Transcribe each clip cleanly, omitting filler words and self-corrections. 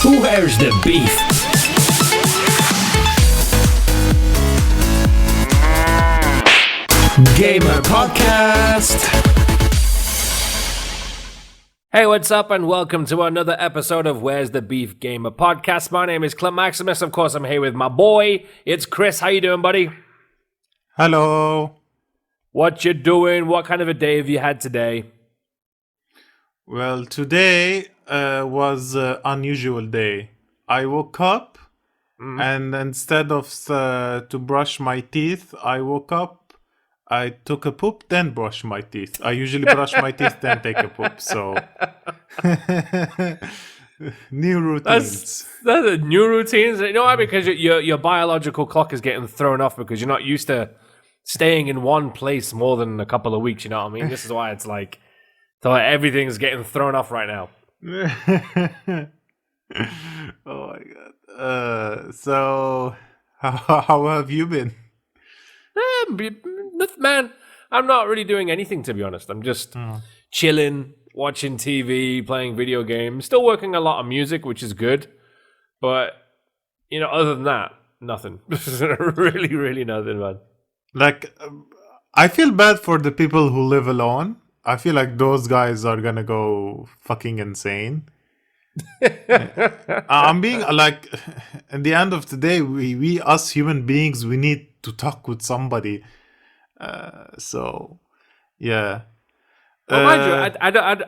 Where's the beef? Gamer Podcast. Hey, what's up, and welcome to another episode of Where's the Beef Gamer Podcast. My name is Clint Maximus. Of course, I'm here with my boy. It's Chris. How you doing, buddy? Hello. What you doing? What kind of a day have you had today? Well, today was an unusual day. I woke up and instead of to brush my teeth, I took a poop, then brush my teeth. I usually brush my teeth, then take a poop. So, new routines. That's a new routines. You know why? Because your biological clock is getting thrown off because you're not used to staying in one place more than a couple of weeks. You know what I mean? This is why it's like, so everything's getting thrown off right now. Oh my god. So, how have you been? Man, I'm not really doing anything, to be honest. I'm just chilling, watching TV, playing video games, still working a lot on music, which is good. But, other than that, nothing. Really, really nothing, man. Like, I feel bad for the people who live alone. I feel like those guys are gonna go fucking insane. I'm being like, at the end of the day, we us human beings, we need to talk with somebody. So, yeah. Well, mind you,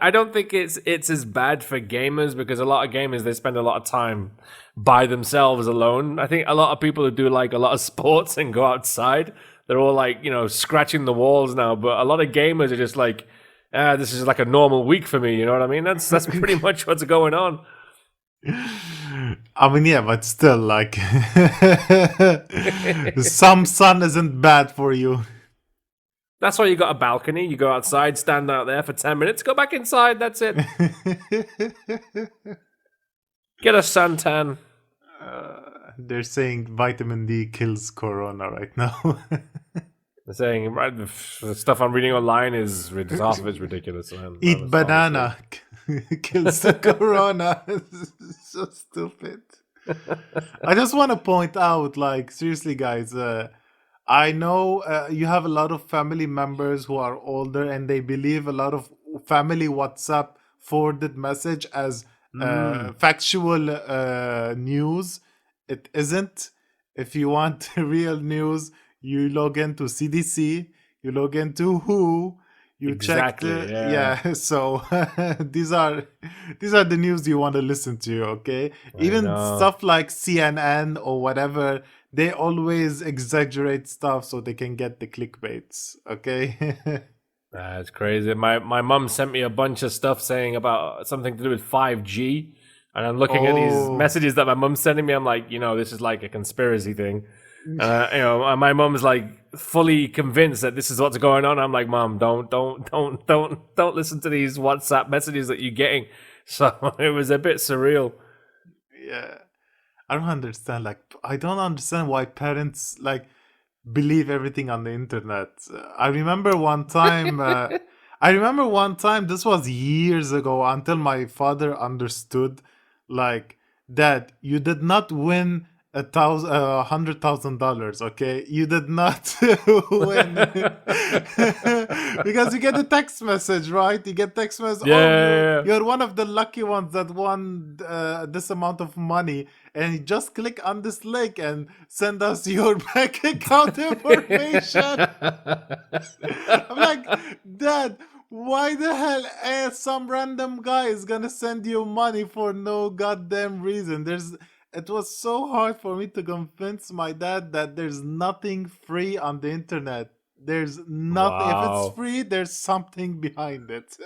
I don't think it's as bad for gamers because a lot of gamers, they spend a lot of time by themselves alone. I think a lot of people who do like a lot of sports and go outside, they're all like, scratching the walls now. But a lot of gamers are just like, this is like a normal week for me. You know what I mean? That's pretty much what's going on. I mean, yeah, but still, like, some sun isn't bad for you. That's why you got a balcony. You go outside, stand out there for 10 minutes, go back inside. That's it. Get a suntan. They're saying vitamin D kills corona right now. They're saying the stuff I'm reading online is half of it's ridiculous. Man. Eat banana kills the corona. So stupid. I just want to point out, like, seriously, guys. I know you have a lot of family members who are older, and they believe a lot of family WhatsApp forwarded message as factual news. It isn't. If you want real news, you log into CDC, you log into WHO, you exactly, check the, yeah. So these are the news you want to listen to, okay? Even stuff like CNN or whatever, they always exaggerate stuff so they can get the clickbaits, okay? That's crazy. My mom sent me a bunch of stuff saying about something to do with 5G. And I'm looking at these messages that my mom's sending me. I'm like, this is like a conspiracy thing. And my mom's like fully convinced that this is what's going on. I'm like, Mom, don't listen to these WhatsApp messages that you're getting. So it was a bit surreal. Yeah. I don't understand. Like, I don't understand why parents like believe everything on the internet. I remember one time. This was years ago. Until my father understood, like, Dad, you did not win $100,000. Okay, you did not win because you get a text message, right? You get text message. Yeah. You're one of the lucky ones that won this amount of money, and you just click on this link and send us your bank account information. I'm like, Dad, why the hell some random guy is gonna send you money for no goddamn reason? It was so hard for me to convince my dad that there's nothing free on the internet. There's nothing. Wow. If it's free, there's something behind it.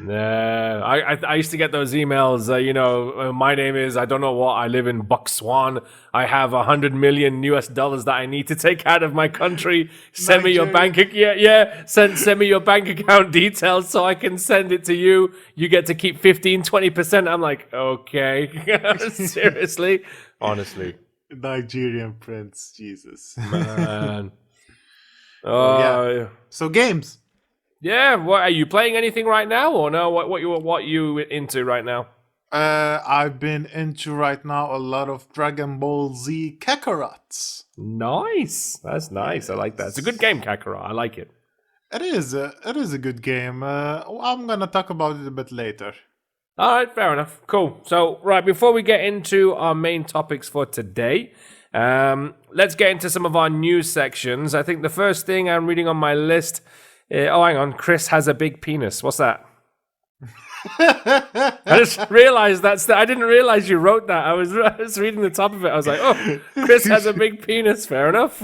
Nah, I used to get those emails. My name is I don't know what. I live in Botswana. I have $100 million that I need to take out of my country. Send me your bank account. Yeah. Send me your bank account details so I can send it to you. You get to keep 15-20%. I'm like, okay, seriously, honestly. Nigerian prince, Jesus, man. Yeah. So games. Yeah, what are you playing anything right now or no? What you into right now? I've been into right now a lot of Dragon Ball Z Kakarot. Nice. That's nice. I like that. It's a good game, Kakarot. I like it. It is a good game. I'm gonna talk about it a bit later. All right, fair enough. Cool. So, right, before we get into our main topics for today, let's get into some of our news sections. I think the first thing I'm reading on my list. Oh, hang on. Chris has a big penis. What's that? I just realized I didn't realize you wrote that. I was reading the top of it. I was like, oh, Chris has a big penis. Fair enough.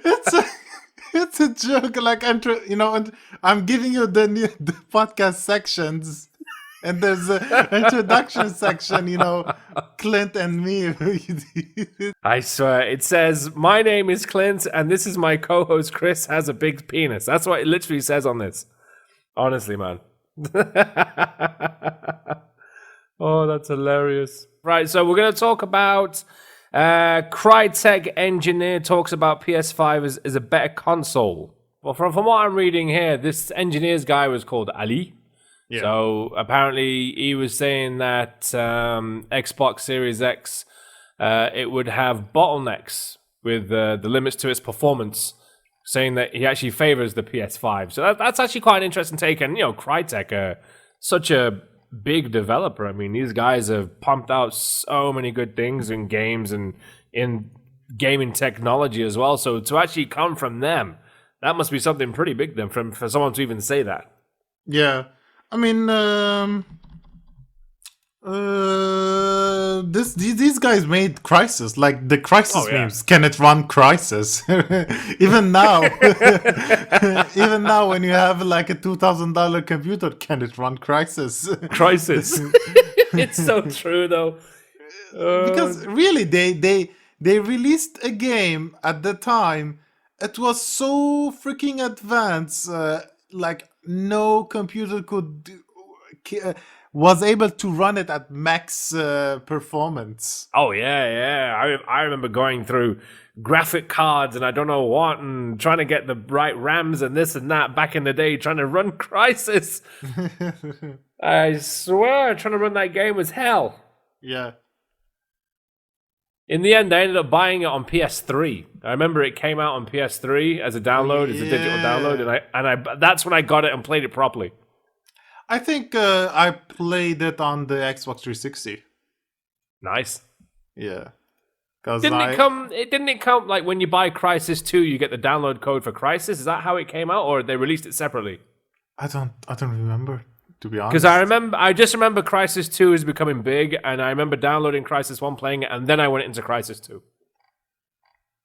it's a, it's a joke. Like and I'm giving you the podcast sections, and there's an introduction section. Clint and me. I swear, it says, my name is Clint, and this is my co-host Chris has a big penis. That's what it literally says on this. Honestly, man. Oh, that's hilarious. Right, so we're going to talk about Crytek engineer talks about PS5 as a better console. Well, from what I'm reading here, this engineer's guy was called Ali. Yeah. So apparently he was saying that Xbox Series X, it would have bottlenecks with the limits to its performance, saying that he actually favors the PS5. So that's actually quite an interesting take. And, Crytek are such a big developer. I mean, these guys have pumped out so many good things in games and in gaming technology as well. So to actually come from them, that must be something pretty big then for someone to even say that. Yeah. I mean, these guys made Crysis, like the Crysis memes. Can it run Crysis? Even now, even now, when you have like a $2,000 computer, can it run Crysis? Crysis. It's so true, though. Because really, they released a game at the time. It was so freaking advanced, like no computer was able to run it at max performance. Oh, yeah. I remember going through graphic cards and I don't know what, and trying to get the right RAMs and this and that back in the day, trying to run Crysis. I swear, trying to run that game was hell. Yeah. In the end, I ended up buying it on PS3. I remember it came out on PS3 as a download, as a digital download, and that's when I got it and played it properly. I think I played it on the Xbox 360. Nice. Yeah. Didn't it come like when you buy Crysis 2, you get the download code for Crysis? Is that how it came out, or they released it separately? I don't remember, to be honest. Because I just remember Crysis 2 is becoming big, and I remember downloading Crysis 1, playing it, and then I went into Crysis 2.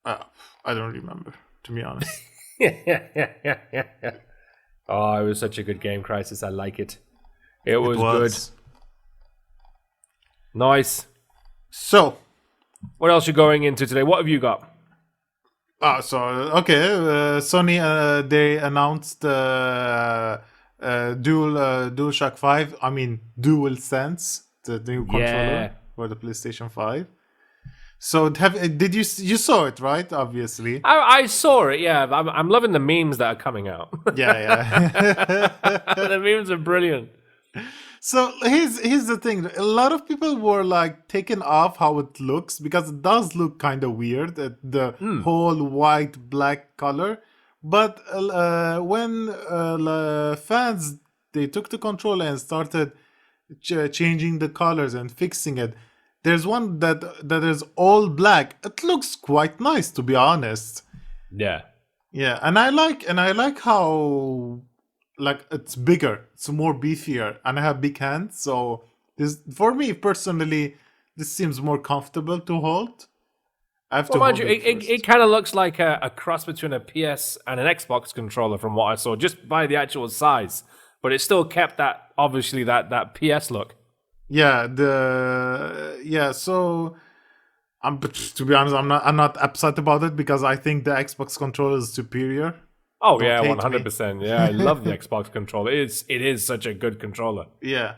I don't remember, to be honest. Yeah. Oh, it was such a good game, Crysis. I like it. It was good. Nice. So, what else are you going into today? What have you got? Sony, they announced DualShock 5. I mean, DualSense, the new controller for the PlayStation 5. So did you saw it, right? Obviously, I saw it. Yeah, I'm loving the memes that are coming out. Yeah. The memes are brilliant. So here's the thing: a lot of people were like taken off how it looks, because it does look kind of weird, the whole white black color. But when fans, they took the controller and started changing the colors and fixing it. There's one that is all black. It looks quite nice, to be honest. Yeah. Yeah, and I like how, like, it's bigger, it's more beefier, and I have big hands, so this, for me personally, this seems more comfortable to hold. I have to hold it kind of looks like a cross between a PS and an Xbox controller from what I saw, just by the actual size. But it still kept that, obviously, that PS look. Yeah, so to be honest, I'm not upset about it, because I think the Xbox controller is superior. Oh, yeah, 100%. Yeah, I love the Xbox controller. It is such a good controller. Yeah.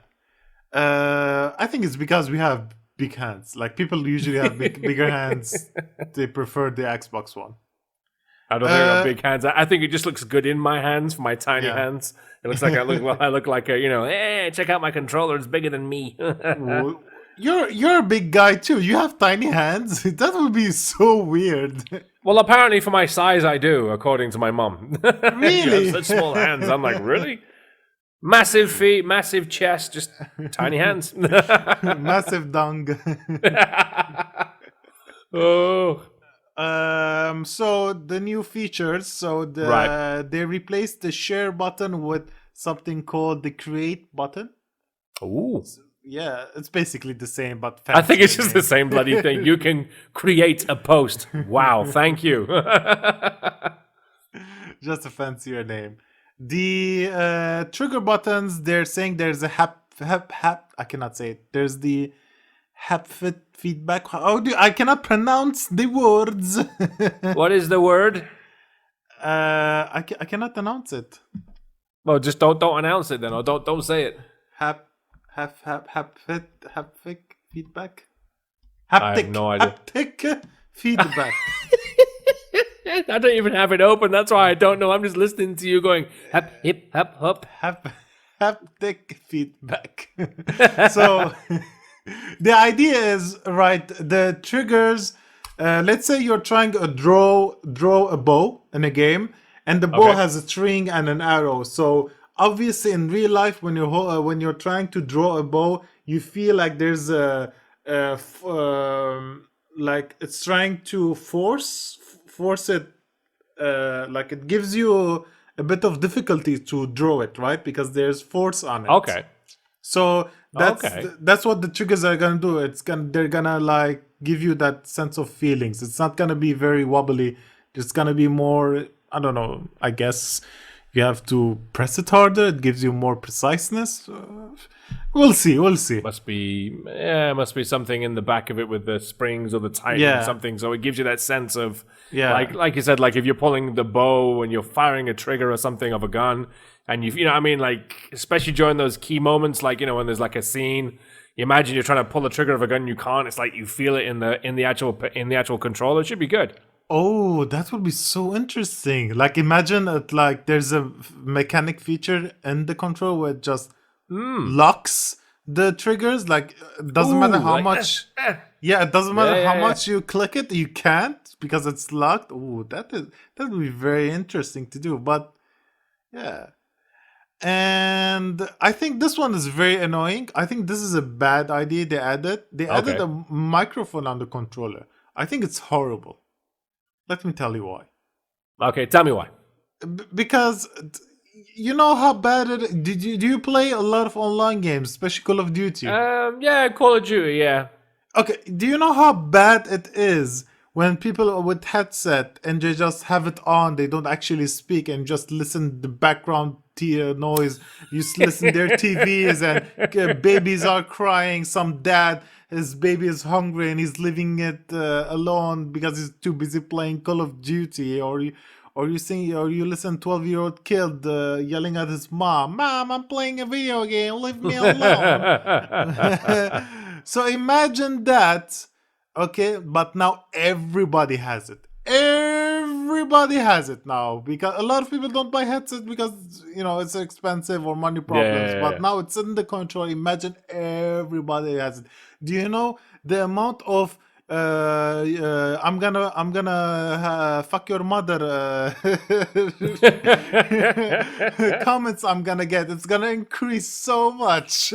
I think it's because we have big hands. Like, people usually have bigger hands. They prefer the Xbox one. I don't think I got big hands. I think it just looks good in my hands for my tiny Yeah. hands. It looks like I look like a, hey, check out my controller. It's bigger than me. You're a big guy too. You have tiny hands. That would be so weird. Well, apparently for my size, I do, according to my mom. You Really? have such small hands. I'm like, really? Massive feet, massive chest, just tiny hands. Massive dung. Oh. So the new features. So they replaced the share button with something called the create button. Ooh. Yeah, it's basically the same, but I think it's just fancier the same bloody thing. You can create a post. Wow, thank you. name. Just a fancier name. The trigger buttons. They're saying there's a hap. I cannot say it. There's the haptic feedback. I cannot pronounce the words. What is the word? I cannot announce it. Well, just don't announce it then, or don't say it. Haptic feedback. I have no idea. Haptic feedback. I don't even have it open. That's why I don't know. I'm just listening to you going hap hip hap hop. Haptic feedback. So the idea is right. The triggers. Let's say you're trying to draw a bow in a game, and the bow has a string and an arrow. So obviously, in real life, when you're trying to draw a bow, you feel like there's like it's trying to force it. Like it gives you a bit of difficulty to draw it, right? Because there's force on it. Okay. So that's what the triggers are gonna do. They're gonna like give you that sense of feelings. It's not gonna be very wobbly. It's gonna be more. I don't know. I guess you have to press it harder. It gives you more preciseness. We'll see. Must be something in the back of it with the springs or the tighten or something. So it gives you that sense of like you said, like if you're pulling the bow and you're firing a trigger or something of a gun, and you know what I mean, like especially during those key moments, like when there's like a scene, you imagine you're trying to pull the trigger of a gun, and you can't. It's like you feel it in the actual controller. It should be good. Oh, that would be so interesting. Like imagine it like there's a mechanic feature in the control where it just locks the triggers. Like it doesn't matter how much. Yeah, it doesn't matter how much you click it. You can't because it's locked. Oh, that would be very interesting to do. But yeah. And I think this one is very annoying. I think this is a bad idea they added. They added a microphone on the controller. I think it's horrible. Let me tell you why. Okay, tell me why. Because you know how bad it. Do you play a lot of online games, especially Call of Duty? Yeah, Call of Duty, yeah. Okay, do you know how bad it is when people with headset and they just have it on, they don't actually speak and just listen the background noise. You listen their TVs and babies are crying. Some dad, his baby is hungry and he's leaving it alone because he's too busy playing Call of Duty. Or you listen 12-year-old kid yelling at his mom, I'm playing a video game, leave me alone. So imagine that. Okay, but now everybody has it. Everybody has it now because a lot of people don't buy headsets because it's expensive or money problems. Yeah. But now it's in the control. Imagine everybody has it. Do you know the amount of I'm gonna fuck your mother comments I'm gonna get? It's gonna increase so much.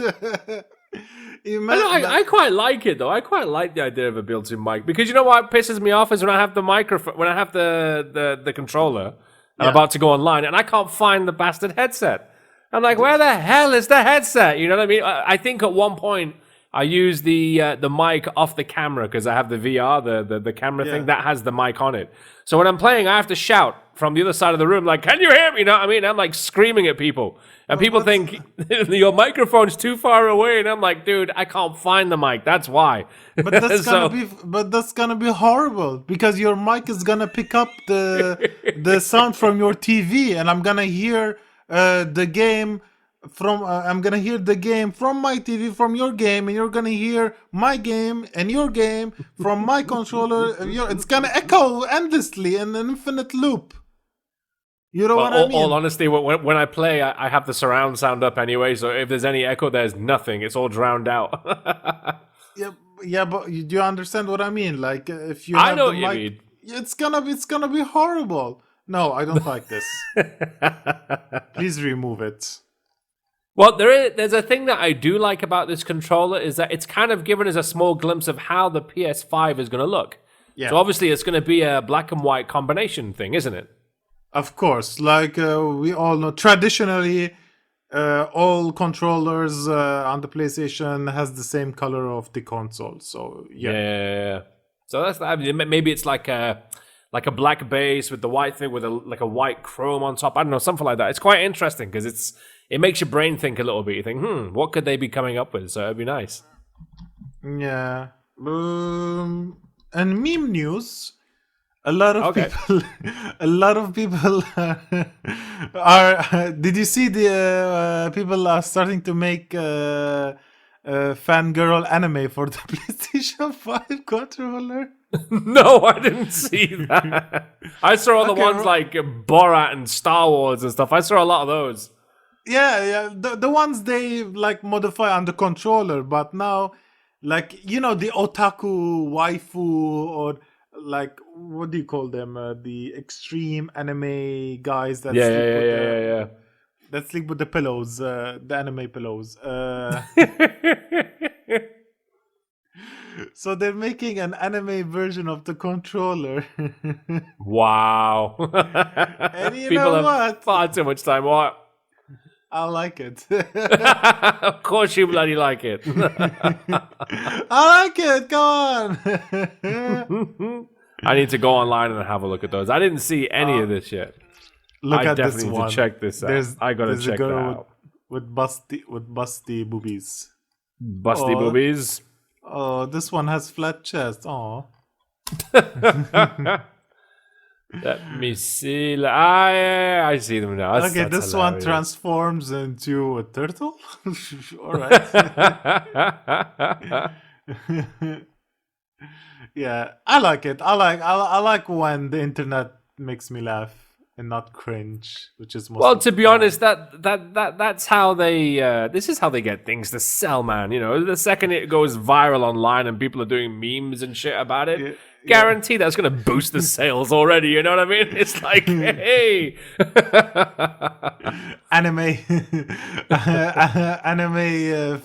I quite like it though. I quite like the idea of a built-in mic because you know what pisses me off is when I have the microphone, when I have the controller, and I'm about to go online and I can't find the bastard headset. I'm like, where the hell is the headset? You know what I mean? I think at one point I used the mic off the camera because I have the VR, the camera thing that has the mic on it. So when I'm playing, I have to shout from the other side of the room, like, "Can you hear me?" You know what I mean? I'm like screaming at people, and people think your microphone's too far away, and I'm like, "Dude, I can't find the mic. That's why." But that's gonna be horrible because your mic is gonna pick up the sound from your TV, and I'm gonna hear the game from I'm gonna hear the game from my TV from your game, and you're gonna hear my game and your game from my controller. It's gonna echo endlessly in an infinite loop. You know Well, what I all mean? honesty, when I play, I have the surround sound up anyway, so if there's any echo, there's nothing. It's all drowned out. Yeah, yeah, but do you understand what I mean? Like, if you I have know the what you mic, mean. it's gonna be horrible. No, I don't like this. Please remove it. Well, there's a thing that I do like about this controller is that it's kind of given us a small glimpse of how the PS5 is going to look. Yeah, So obviously it's going to be a black and white combination thing, isn't it? of course. Like we all know, traditionally, all controllers on the PlayStation has the same color of the console. So yeah, Yeah. So that's I mean, maybe it's like a black base with the white thing with a white chrome on top. I don't know, something like that. It's quite interesting because it makes your brain think a little bit. You think, what could they be coming up with? So it'd be nice. yeah. And meme news. A lot of Okay. people, a lot of people are. Did you see the people are starting to make fangirl anime for the PlayStation 5 controller? No, I didn't see that. I saw all the Okay, ones like Borat and Star Wars and stuff. I saw a lot of those. Yeah, the ones they like modify on the controller, but now, like the otaku waifu or like what do you call them? The extreme anime guys that Yeah, sleep with yeah, the pillows, the anime pillows. yeah. So they're making an anime version of the controller, Wow. and you People know have what? far too much time. What? I like it. Of course you bloody like it. I like it. Come on. I need to go online and have a look at those. I didn't see any of this yet. Look I at this definitely need one. to check this out. I gotta there's a check that girl out. with busty boobies. Busty Oh. boobies. Oh, this one has flat chest. Oh. Let me see. I see them now. Okay, That's this one hilarious. transforms into a turtle. All right. Yeah, I like it. I like when the internet makes me laugh and not cringe, which is most Well, of to the be time. honest, that's how they. This is how they get things to sell, man. You know, the second it goes viral online and people are doing memes and shit about it, Yeah, guarantee that's going to boost the sales already. You know what I mean? It's like, hey, anime anime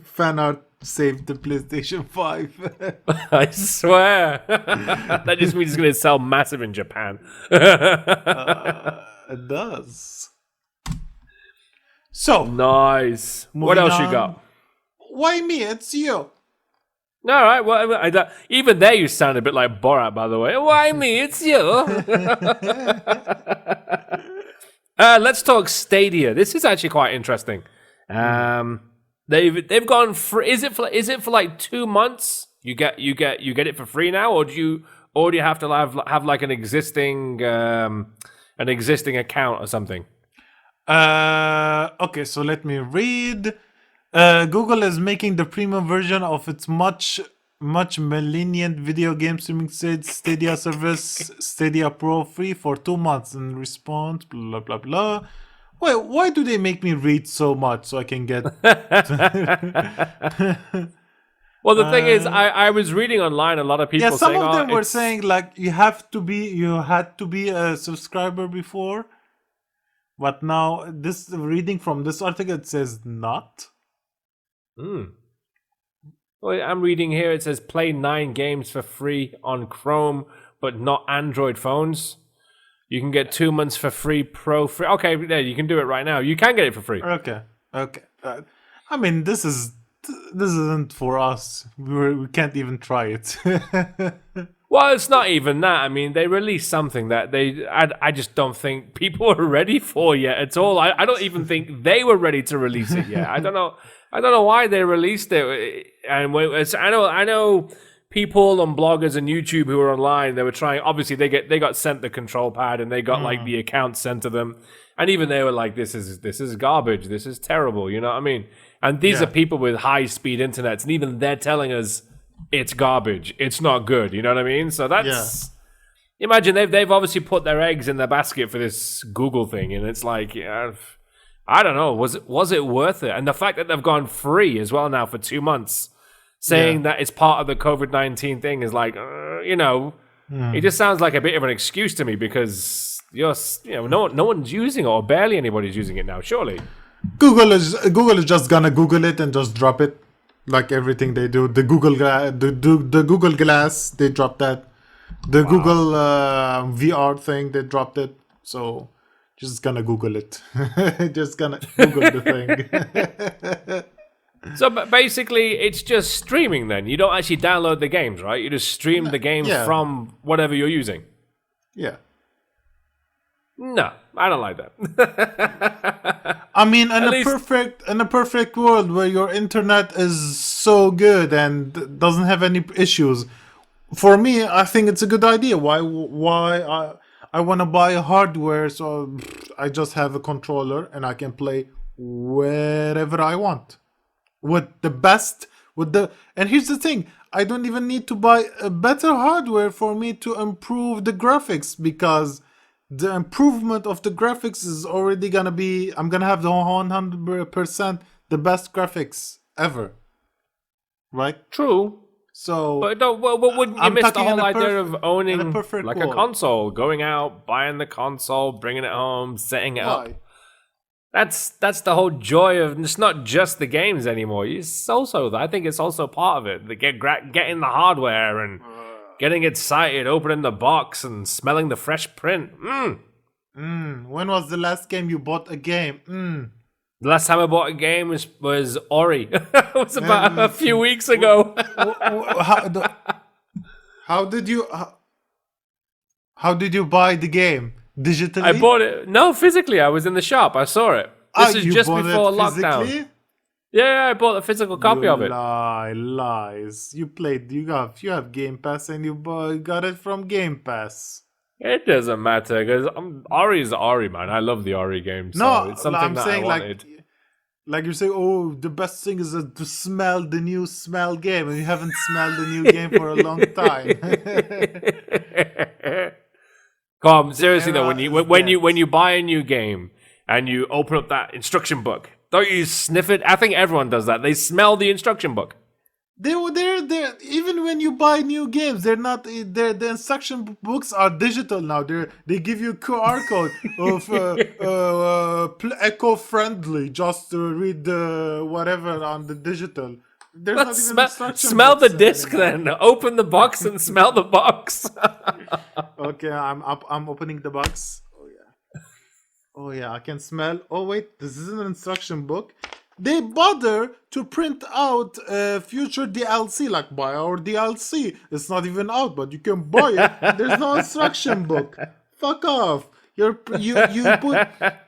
fan art saved the PlayStation 5. I swear, that just means it's going to sell massive in Japan. It does. So, Nice. What moving else you on. got? Why me? It's you. All right. Well, even there you sound a bit like Borat, by the way. Why me? It's you. Let's talk Stadia. This is actually quite interesting. They've gone free. Is it for like 2 months? You get it for free now, or do you have to have like an existing account or something? Okay, so let me read. Google is making the premium version of its much lenient video game streaming Stadia service, Stadia Pro, free for 2 months in response. Blah blah blah. Wait, why do they make me read so much so I can get? Well, the thing is, I was reading online a lot of people Yeah, some saying, of them were it's- saying like you had to be a subscriber before, but now this reading from this article it says not. Well, I'm reading here. It says play 9 games for free on Chrome, but not Android phones. You can get 2 months for free, Pro free. Okay, yeah, you can do it right now. You can get it for free. Okay. I mean, this isn't for us. We can't even try it. Well, it's not even that. I mean, they released something that I just don't think people are ready for yet at all. I don't even think they were ready to release it yet. I don't know why they released it. And I know people and bloggers and YouTube who were online, they were trying. Obviously, they got sent the control pad and they got like the account sent to them, and even they were like, "This is garbage. This is terrible." You know what I mean? And these are people with high speed internets, and even they're telling us it's garbage. It's not good. You know what I mean? So that's imagine they've obviously put their eggs in their basket for this Google thing, and it's like, I don't know, was it worth it? And the fact that they've gone free as well now for 2 months, saying that it's part of the COVID-19 thing is like, it just sounds like a bit of an excuse to me because no one's using it or barely anybody's using it now. Surely Google is just gonna Google it and just drop it, like everything they do. The Google Glass, they dropped that. The Google VR thing, they dropped it. So just gonna Google it. Just gonna Google the thing. So basically, it's just streaming then. You don't actually download the games, right? You just stream the games from whatever you're using. Yeah. No, I don't like that. I mean, in a perfect world where your internet is so good and doesn't have any issues, for me, I think it's a good idea. Why I want to buy a hardware so I just have a controller and I can play wherever I want. And here's the thing, I don't even need to buy a better hardware for me to improve the graphics, because the improvement of the graphics is already gonna be, I'm gonna have the 100% the best graphics ever, right? True. So, but wouldn't you miss the whole idea of owning like a console, going out, buying the console, bringing it home, setting it up? That's the whole joy of. It's not just the games anymore. It's also, I think it's also part of it. Getting the hardware and getting excited, opening the box and smelling the fresh print. When was the last game you bought a game? The last time I bought a game was Ori. It was about a few weeks ago. How did you buy the game? Digitally? I bought it. No, physically. I was in the shop. I saw it. This is just before lockdown. Yeah, I bought a physical copy of it. Lies. You have Game Pass and you got it from Game Pass. It doesn't matter because Ori is Ori, man. I love the Ori game. So no, it's something I'm that saying I wanted. Like you're saying, oh, the best thing is to smell the new smell game, and you haven't smelled the new game for a long time. Come, seriously though, when you buy a new game and you open up that instruction book, don't you sniff it? I think everyone does that. They smell the instruction book. They're even when you buy new games, the instruction books are digital now. They give you a QR code of eco-friendly, just to read whatever on the digital. There's not even instruction smell the books disc anymore. then. Open the box and smell the box. Okay, I'm opening the box. Oh yeah, I can smell. Oh wait, this is an instruction book. They bother to print out future DLC, like buy our DLC. It's not even out, but you can buy it. There's no instruction book. Fuck off. You put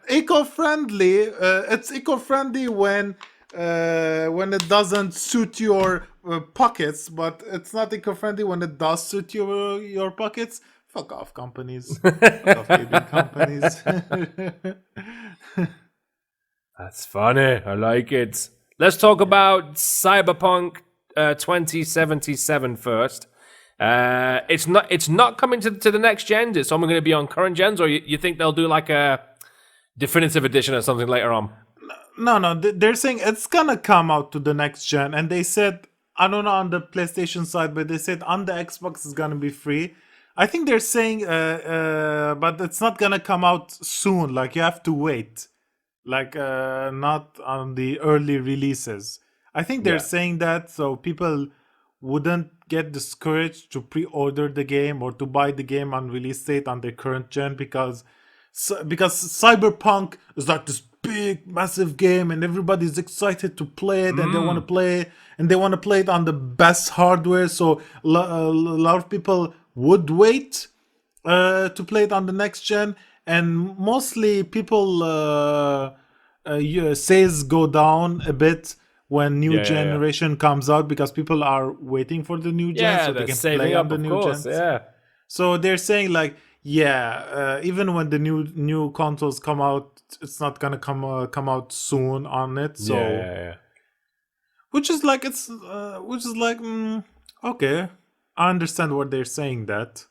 eco-friendly. It's eco-friendly when it doesn't suit your pockets, but it's not eco-friendly when it does suit your pockets. Fuck off, companies. Fuck off, baby companies. That's funny. I like it. Let's talk about Cyberpunk 2077 first. It's not coming to the next gen. It's only going to be on current gens, or you think they'll do like a definitive edition or something later on? No. They're saying it's gonna come out to the next gen, and they said, I don't know on the PlayStation side, but they said on the Xbox it's gonna be free. I think they're saying, but it's not gonna come out soon. Like you have to wait. Like not on the early releases. I think they're saying that so people wouldn't get discouraged to pre-order the game or to buy the game on release date on the current gen, because Cyberpunk is like this big massive game and everybody's excited to play it and they want to play it on the best hardware, so a lot of people would wait to play it on the next gen. And mostly people sales go down a bit when new Yeah, yeah, yeah. generation comes out, because people are waiting for the new gen Yeah, so they they're can saving play on up, the of new course. gens. Yeah. So they're saying like, yeah, even when the new consoles come out, it's not gonna come out soon on it. Yeah, So yeah, yeah. which is like okay, I understand what they're saying that.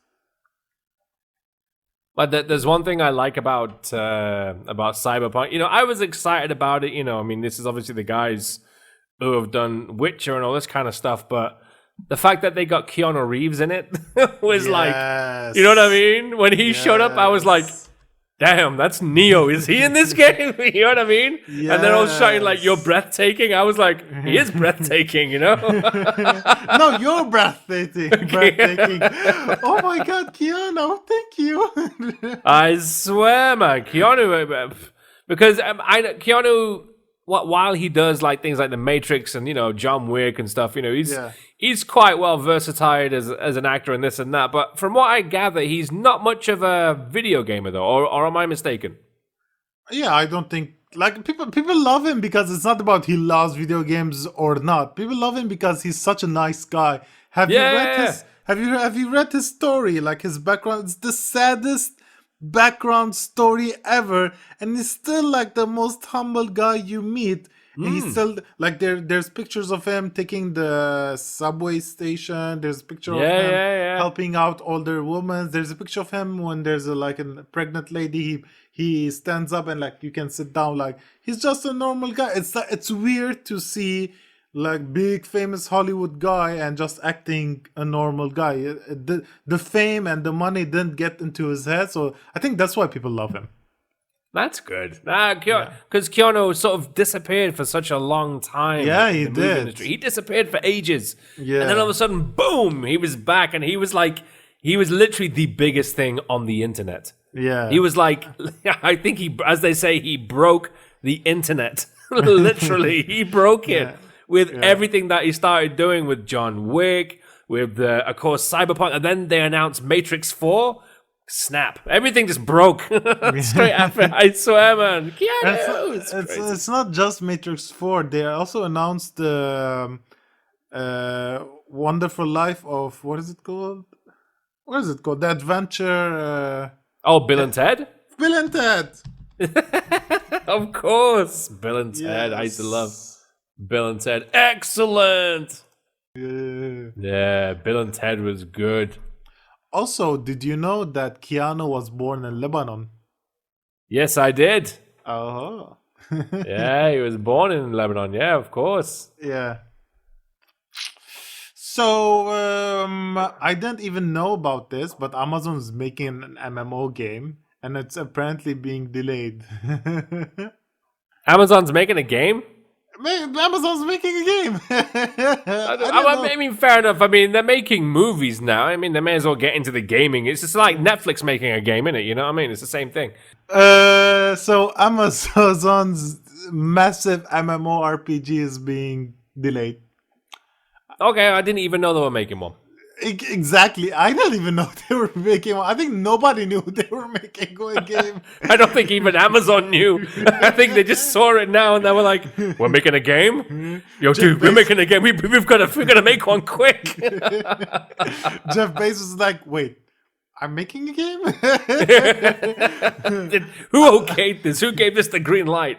But there's one thing I like about Cyberpunk. You know, I was excited about it. You know, I mean, this is obviously the guys who have done Witcher and all this kind of stuff. But the fact that they got Keanu Reeves in it was like, you know what I Yes. mean? When he showed up, I was like, Yes. damn, that's Neo. Is he in this game? You know what I mean? And then I was shouting like, "You're Yes. breathtaking." I was like, "He is breathtaking," you know? No, you're breathtaking. Breathtaking. Okay. Oh my god, Keanu, thank you. I swear, man, Keanu, because Keanu, while he does like things like The Matrix and John Wick and stuff, Yeah. he's quite well versatile as an actor and this and that. But from what I gather, he's not much of a video gamer though, or am I mistaken? Yeah, I don't think like people love him because it's not about he loves video games or not. People love him because he's such a nice guy. Have you read Yeah, his have you read his story? Like his background, it's the saddest background story ever, and he's still like the most humble guy you meet. And he's still like there's pictures of him taking the subway station. There's a picture of yeah, him yeah, yeah. helping out older women. There's a picture of him when there's like a pregnant lady. He stands up and like you can sit down. Like he's just a normal guy. It's weird to see like big famous Hollywood guy and just acting a normal guy. The fame and the money didn't get into his head, so I think that's why people love him. That's good. Because Keanu sort of disappeared for such a long time. Yeah, in he the movie did. industry. He disappeared for ages. Yeah. And then all of a sudden, boom, he was back, and he was literally the biggest thing on the internet. Yeah. He was like, I think as they say, he broke the internet. Literally, he broke it with everything that he started doing with John Wick, with of course Cyberpunk, and then they announced Matrix 4. Snap! Everything just broke straight after. I swear, man. Keanu, It's not just Matrix 4. They also announced the Wonderful Life of what is it called? What is it called? The Adventure. Bill and Ted. Bill and Ted. Of course, Bill and Ted. I used to love Bill and Ted. Excellent. Yeah, Bill and Ted was good. Also, did you know that Keanu was born in Lebanon? Yes, I did. Oh. Yeah, he was born in Lebanon. Yeah, of course. Yeah. So, I didn't even know about this, but Amazon's making an MMO game, and it's apparently being delayed. Amazon's making a game? Amazon's making a game. I mean, fair enough. I mean, they're making movies now. I mean, they may as well get into the gaming. It's just like Netflix making a game, innit? You know what I mean? It's the same thing. So Amazon's massive MMORPG is being delayed. Okay, I didn't even know they were making one. Exactly. I didn't even know they were making one. I think nobody knew they were making a game. I don't think even Amazon knew. I think they just saw it now and they were like, "We're making a game, yo, dude. We're making a game. We've got to make one quick." Jeff Bezos is like, "Wait, I'm making a game." Who okayed this? Who gave this the green light?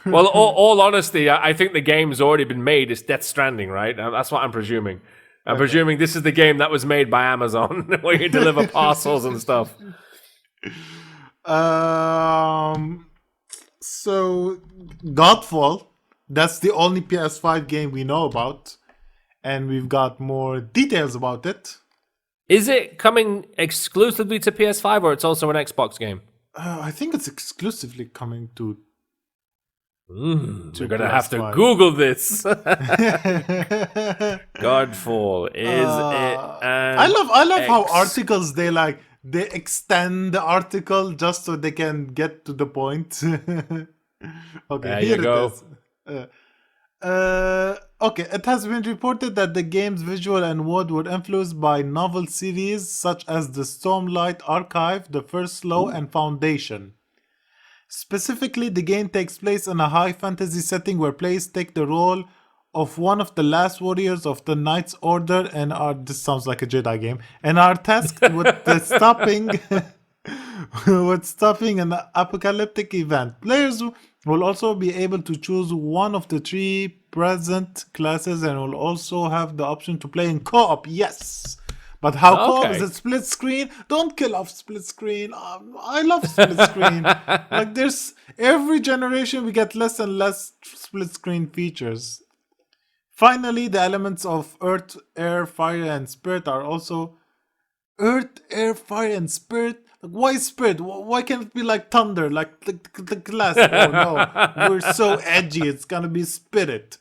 Well, all honesty, I think the game's already been made. It's Death Stranding, right? That's what I'm presuming. I'm presuming this is the game that was made by Amazon, where you deliver parcels and stuff. So Godfall, that's the only PS5 game we know about, and we've got more details about it. Is it coming exclusively to PS5, or it's also an Xbox game? I think it's exclusively coming to. We're gonna have to Google this. Godfall, is it? I love how articles they extend the article just so they can get to the point. Okay, there here you go. It is. Okay, it has been reported that the game's visual and world were influenced by novel series such as the Stormlight Archive, The First Slow, and Foundation. Specifically, the game takes place in a high fantasy setting where players take the role of one of the last warriors of the Knight's Order and are, this sounds like a Jedi game, and are tasked with stopping with stopping an apocalyptic event. Players will also be able to choose one of the 3 present classes and will also have the option to play in co-op. Yes! But how co-op? Is it split screen? Don't kill off split screen. I love split screen. Like there's every generation we get less and less split screen features. Finally, the elements of earth, air, fire, and spirit are also earth, air, fire, and spirit. Like, why spirit? Why can't it be like thunder, like the glass? Oh no, we're so edgy. It's gonna be spirit.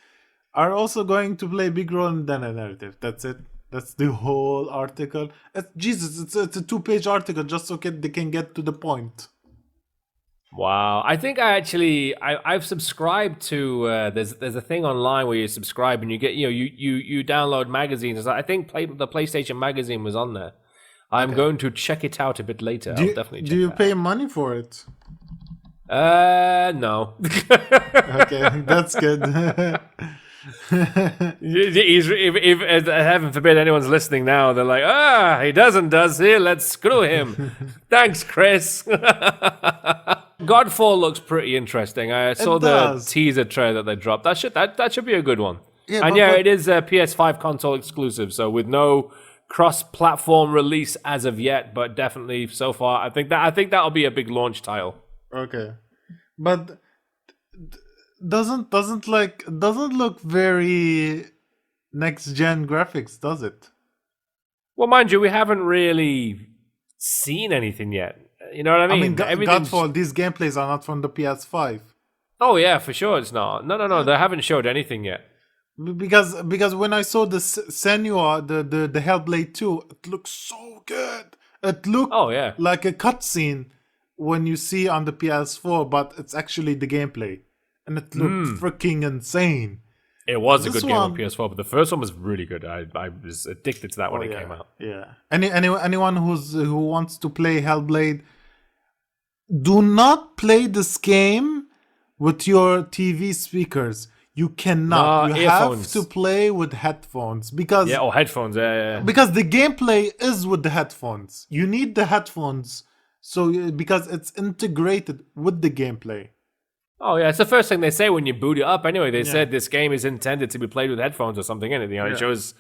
Are also going to play a big role in the narrative. That's it. That's the whole article. Jesus, it's a 2-page article just so they can get to the point. Wow, I think I've subscribed to there's a thing online where you subscribe and you get you download magazines. I think the PlayStation magazine was on there. I'm going to check it out a bit later. I'll definitely check Do you it pay money for it? No. Okay, that's good. if heaven forbid anyone's listening now, they're like, he doesn't, does he? Let's screw him. Thanks, Chris. Godfall looks pretty interesting. I saw the teaser trailer that they dropped. That should be a good one. Yeah, and it is a PS5 console exclusive, so with no cross-platform release as of yet, but definitely so far, I think that'll be a big launch title. Okay, but doesn't look very next gen graphics, does it? Well, mind you, we haven't really seen anything yet. You know what I mean? Godfall, these gameplays are not from the PS5. Oh yeah, for sure it's not. No, they haven't showed anything yet. Because when I saw the Senua, the Hellblade 2, it looks so good. It looked like a cutscene when you see on the PS4, but it's actually the gameplay. And it looked freaking insane. It was a good game on PS4, but the first one was really good. I was addicted to that when it came out. Yeah. Anyone who wants to play Hellblade, do not play this game with your TV speakers. You cannot. You earphones. Have to play with headphones because headphones. Yeah. Because the gameplay is with the headphones. You need the headphones, because it's integrated with the gameplay. Oh yeah, it's the first thing they say when you boot it up. Anyway, they said this game is intended to be played with headphones or something in it. It shows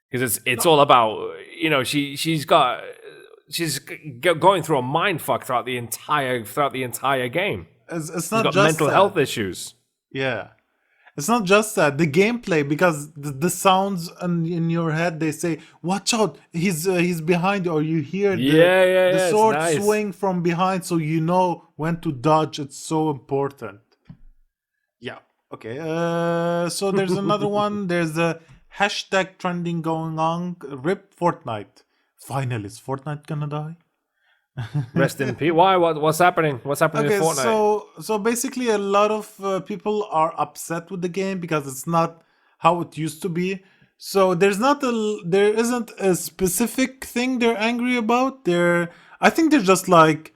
because it's all about she's going through a mind fuck throughout the entire game. It's not got just mental health issues. Yeah, it's not just that. The gameplay, because the sounds in your head, they say, "Watch out, he's behind you," or you hear the sword swing from behind, so you know when to dodge. It's so important. Yeah. Okay. So there's another one. There's a hashtag trending going on. Rip Fortnite. Finally, is Fortnite gonna die? Rest in peace. Why? What's happening? What's happening in Fortnite? So basically, a lot of people are upset with the game because it's not how it used to be. So there isn't a specific thing they're angry about. I think they're just like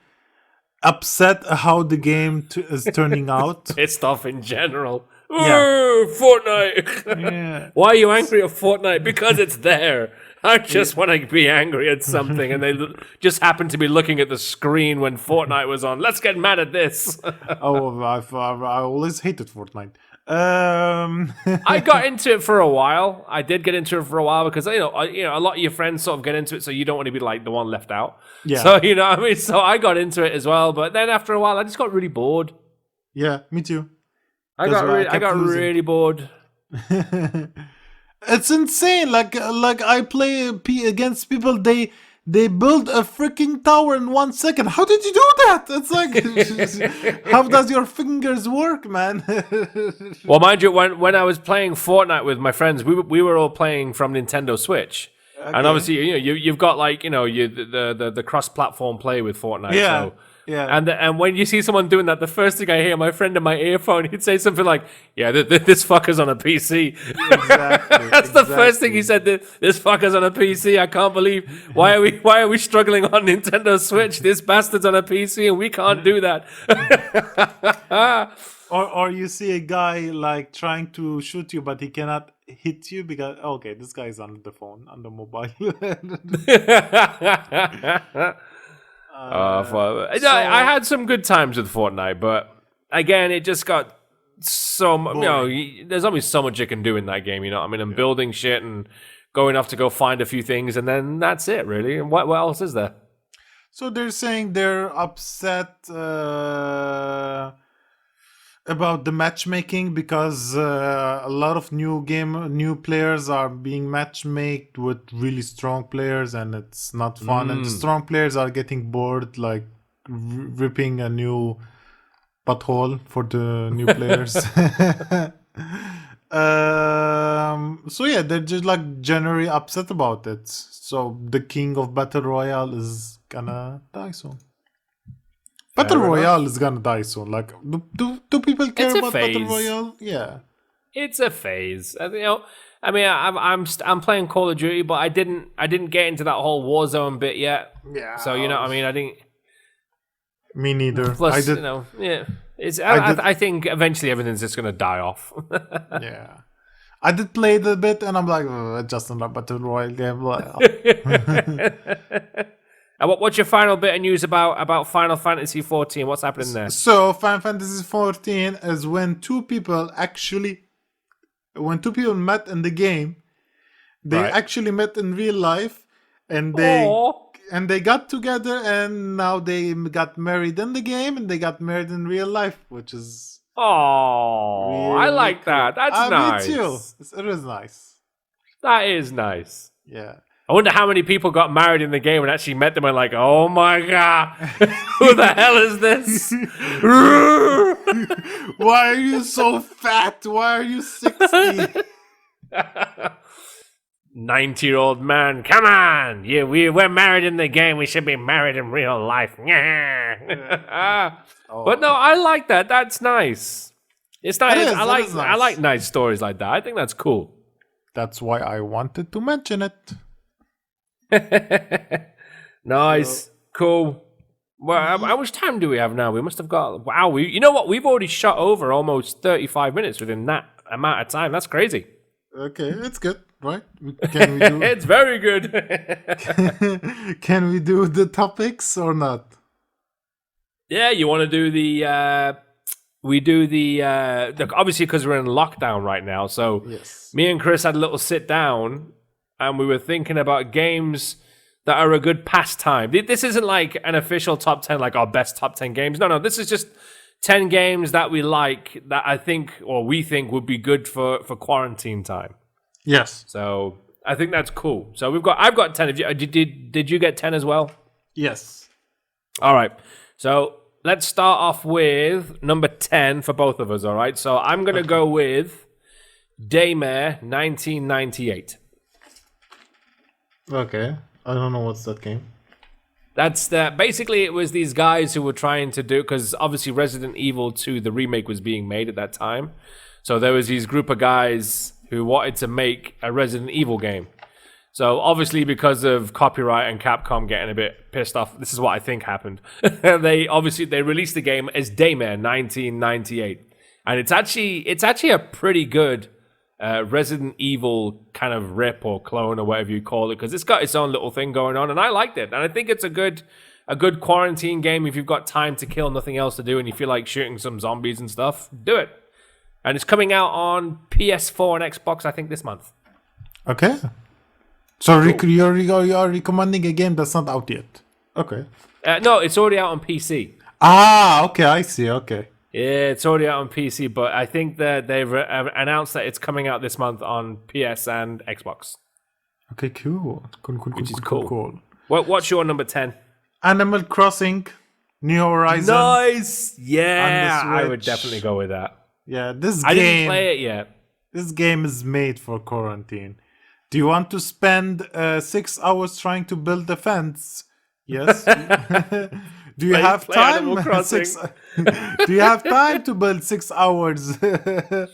upset how the game is turning out. Pissed off in general. Fortnite. Yeah. Why are you angry at Fortnite? Because it's there. I just want to be angry at something, and they just happen to be looking at the screen when Fortnite was on. Let's get mad at this. I always hated Fortnite. I got into it for a while. I did get into it for a while because a lot of your friends sort of get into it, so you don't want to be like the one left out. Yeah. So what I mean. So I got into it as well, but then after a while, I just got really bored. Yeah, me too. I got really bored. It's insane. Like I play against people. They build a freaking tower in 1 second. How did you do that? It's like, how does your fingers work, man? Well, mind you, when I was playing Fortnite with my friends, we were all playing from Nintendo Switch, and obviously you've got like the cross-platform play with Fortnite. Yeah. So Yeah. And when you see someone doing that, the first thing I hear, my friend in my earphone, he'd say something like, "Yeah, this fucker's on a PC." Exactly. That's the first thing he said. This fucker's on a PC. I can't believe why are we struggling on Nintendo Switch? This bastard's on a PC and we can't do that. Or you see a guy like trying to shoot you, but he cannot hit you because this guy's on the phone, on the mobile. I had some good times with Fortnite, but again, it just got so there's only so much you can do in that game. You know what I mean? I'm building shit and going off to go find a few things, and then that's it, really. And what else is there? So they're saying they're upset about the matchmaking because a lot of new players are being matchmaked with really strong players, and it's not fun. And the strong players are getting bored, like ripping a new butthole for the new players. So yeah, they're just like generally upset about it. So the king of battle royale is gonna die soon. Battle Royale is gonna die soon. Like, do people care about Battle Royale? Yeah, it's a phase. I mean, I'm playing Call of Duty, but I didn't get into that whole Warzone bit yet. Yeah. So you know, I mean, I didn't. Me neither. Plus, it's. I think eventually everything's just gonna die off. Yeah, I did play it a bit, and I'm like, just another Battle Royale game. And what's your final bit of news about Final Fantasy 14? What's happening there? So Final Fantasy 14 is when two people met in the game, they actually met in real life, and they got together, and now they got married in the game, and they got married in real life, which is really I like cool. That. That's nice. Me too. It is nice. That is nice. Yeah. I wonder how many people got married in the game and actually met them and like, oh my god, who the hell is this? Why are you so fat? Why are you 60? 90-year-old man, come on! We're married in the game. We should be married in real life. But no, I like that. That's nice. It's nice. I like nice stories like that. I think that's cool. That's why I wanted to mention it. Nice, cool. Well, how much time do we have now? We must have got. Wow, you know what? We've already shot over almost 35 minutes within that amount of time. That's crazy. Okay, it's good, right? Can we do? It's very good. Can we do the topics or not? Yeah, you want to do the? We do the obviously because we're in lockdown right now. So yes. Me and Chris had a little sit down. And we were thinking about games that are a good pastime. This isn't like an official top 10, like our best top 10 games. No, this is just 10 games that we like that I think, or we think would be good for quarantine time. Yes. So I think that's cool. So I've got 10. Did you get 10 as well? Yes. All right. So let's start off with number 10 for both of us, all right? So I'm going to go with Daymare 1998. Okay, I don't know what's that game. That's basically it was these guys who were trying to do, because obviously Resident Evil 2, the remake, was being made at that time. So there was these group of guys who wanted to make a Resident Evil game. So obviously because of copyright and Capcom getting a bit pissed off, this is what I think happened. They released the game as Daymare 1998, and it's actually a pretty good Resident Evil kind of rip or clone or whatever you call it, because it's got its own little thing going on, and I liked it. And I think it's a good quarantine game if you've got time to kill, nothing else to do, and you feel like shooting some zombies and stuff. Do it. And it's coming out on PS4 and Xbox, I think, this month. Okay. So cool. You're recommending a game that's not out yet. Okay. No, it's already out on PC. Okay, I see. Okay. Yeah, it's already out on PC, but I think that they've announced that it's coming out this month on PS and Xbox. Okay, cool. Which is cool. What's your number 10? Animal Crossing, New Horizons. Nice! Yeah, I would definitely go with that. Yeah, I didn't play it yet. This game is made for quarantine. Do you want to spend 6 hours trying to build a fence? Yes. Do you have play Animal time? Crossing. Do you have time to build 6 hours to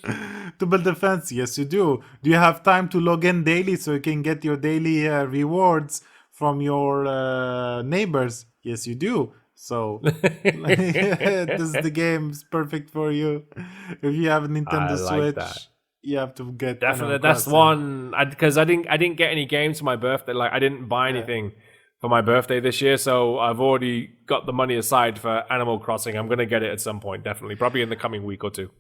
build a fence? Yes, you do. Do you have time to log in daily so you can get your daily rewards from your neighbors? Yes, you do. So this is the game is perfect for you. If you have a I Nintendo like that. Switch, you have to get Definitely, Animal that's Crossing. one because I didn't get any games for my birthday. Like I didn't buy anything for my birthday this year, so I've already got the money aside for Animal Crossing. I'm gonna get it at some point, definitely, probably in the coming week or two.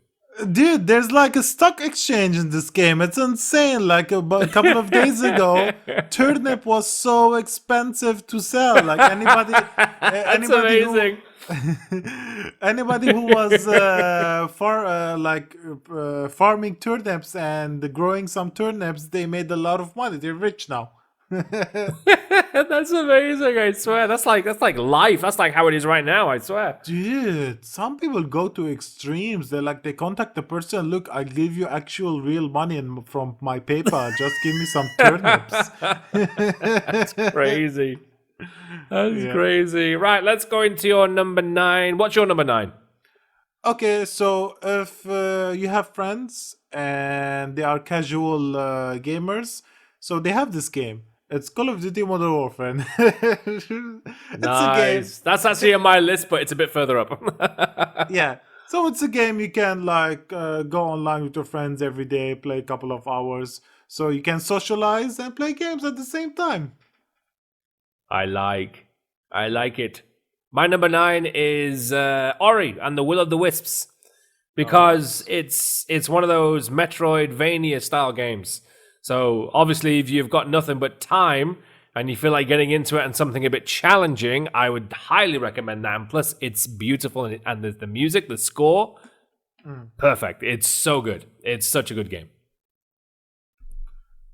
Dude, there's like a stock exchange in this game. It's insane. Like a couple of days ago, turnip was so expensive to sell. Like That's anybody who amazing. anybody who was farming turnips and growing some turnips, they made a lot of money. They're rich now. That's amazing. I swear. That's like life. That's like how it is right now. I swear. Dude, some people go to extremes. They contact the person. Look, I give you actual real money from my PayPal. Just give me some turnips. That's crazy. That's Yeah. crazy. Right, let's go into your number 9. What's your number 9? Okay, so if you have friends and they are casual gamers, so they have this game. It's Call of Duty Modern Warfare. It's a game. Nice. That's actually on my list, but it's a bit further up. Yeah. So it's a game you can go online with your friends every day, play a couple of hours. So you can socialize and play games at the same time. I like it. My number 9 is Ori and the Will of the Wisps, because it's one of those Metroidvania style games. So obviously, if you've got nothing but time and you feel like getting into it and something a bit challenging, I would highly recommend that. And plus, it's beautiful and the music, the score, perfect. It's so good. It's such a good game.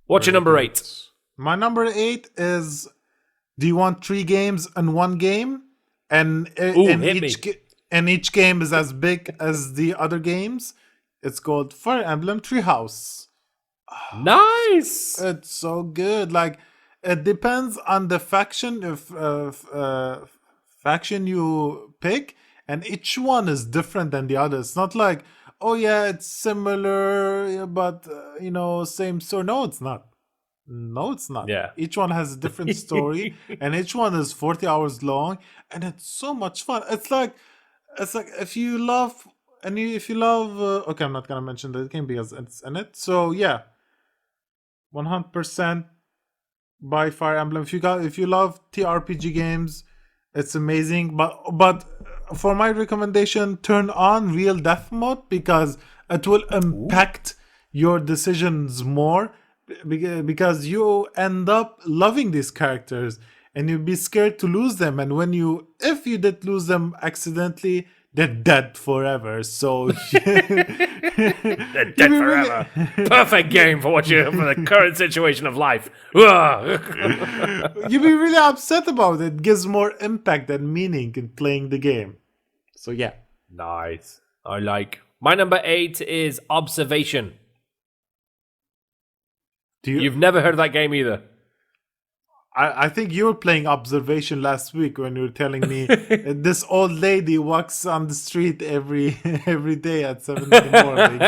What's your number 8? My number 8 is, do you want 3 games in one game? And each game is as big as the other games. It's called Fire Emblem Treehouse. Nice. It's so good. Like, it depends on the faction faction you pick, and each one is different than the other. It's not like, oh yeah, it's similar, but same story. No, it's not. No, it's not. Yeah. Each one has a different story, and each one is 40 hours long, and it's so much fun. It's like if you love okay, I'm not gonna mention the game because it's in it. So yeah, 100% buy Fire Emblem. If you love TRPG games, it's amazing. But for my recommendation, turn on Real Death Mode because it will impact your decisions more. Because you end up loving these characters and you'll be scared to lose them, and if you did lose them accidentally, they're dead forever. So They're dead forever. Perfect game for the current situation of life. You'll be really upset about it. It gives more impact and meaning in playing the game. So yeah. Nice. I like. My number 8 is Observation. You've never heard of that game either. I think you were playing Observation last week when you were telling me this old lady walks on the street every day at 7 in the morning.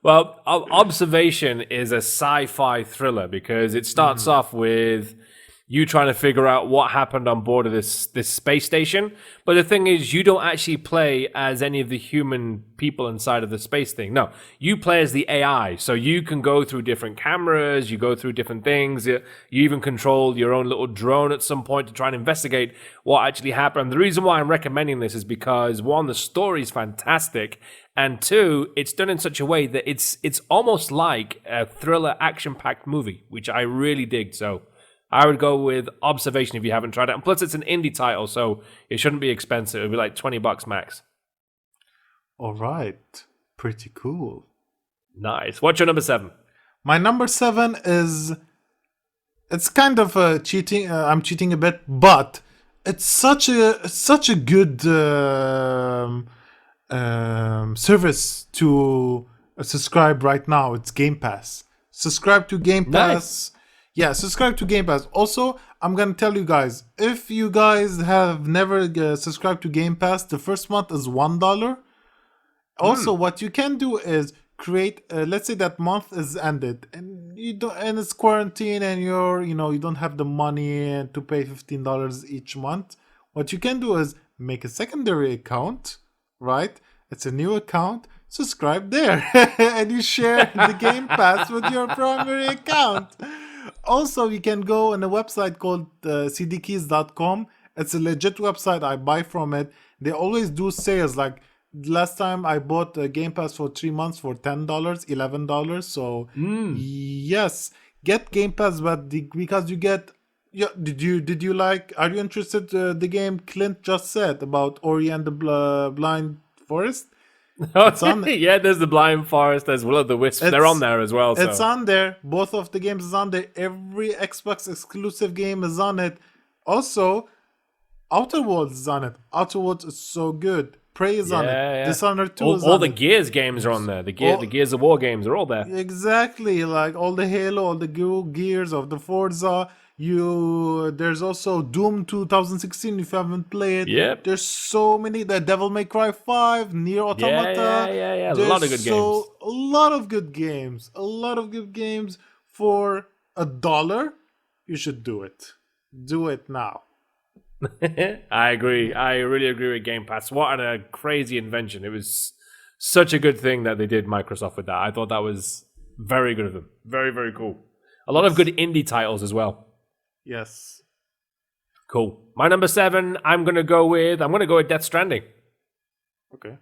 Well, Observation is a sci-fi thriller because it starts off with you trying to figure out what happened on board of this space station. But the thing is, you don't actually play as any of the human people inside of the space thing. No, you play as the AI. So you can go through different cameras, you go through different things. You even control your own little drone at some point to try and investigate what actually happened. The reason why I'm recommending this is because, one, the story is fantastic. And two, it's done in such a way that it's almost like a thriller action-packed movie, which I really dig. So I would go with Observation if you haven't tried it. And plus, it's an indie title, so it shouldn't be expensive. It'll be like $20 max. All right. Pretty cool. Nice. What's your number 7? My number 7 is... It's kind of cheating. I'm cheating a bit, but it's such a good service to subscribe right now. It's Game Pass. Subscribe to Game Pass. Nice. Yeah, subscribe to Game Pass. Also, I'm gonna tell you guys, if you guys have never subscribed to Game Pass, the first month is $1. Also, what you can do is create. Let's say that month is ended, and you don't, and it's quarantine, and you don't have the money to pay $15 each month. What you can do is make a secondary account, right? It's a new account. Subscribe there, and you share the Game Pass with your primary account. Also, you can go on a website called cdkeys.com. It's a legit website. I buy from it. They always do sales. Like last time I bought a Game Pass for 3 months for $10, $11. So yes, get Game Pass, but because you get. Yeah, did you like? Are you interested the game Clint just said about Ori and the Blind Forest? It's on. Yeah, there's the Blind Forest, there's Will of the Wisp. They're on there as well. It's So. on there. Both of the games is on there. Every Xbox exclusive game is on it. Also, Outer Worlds is on it. Outer Worlds is so good. Prey is on it. Yeah. Dishonored 2 is all on the it. Gears games are on there. The Gears of War games are all there. Exactly, like all the Halo, all the Gears of the Forza. There's also Doom 2016 if you haven't played. Yep. There's so many. The Devil May Cry 5, Nier Automata. Yeah. A There's lot of good games. A lot of good games. A lot of good games for $1. You should do it. Do it now. I agree. I really agree with Game Pass. What a crazy invention. It was such a good thing that they did, Microsoft, with that. I thought that was very good of them. Very, very cool. A lot of good indie titles as well. Yes. Cool. My number 7, I'm gonna go with Death Stranding. Okay.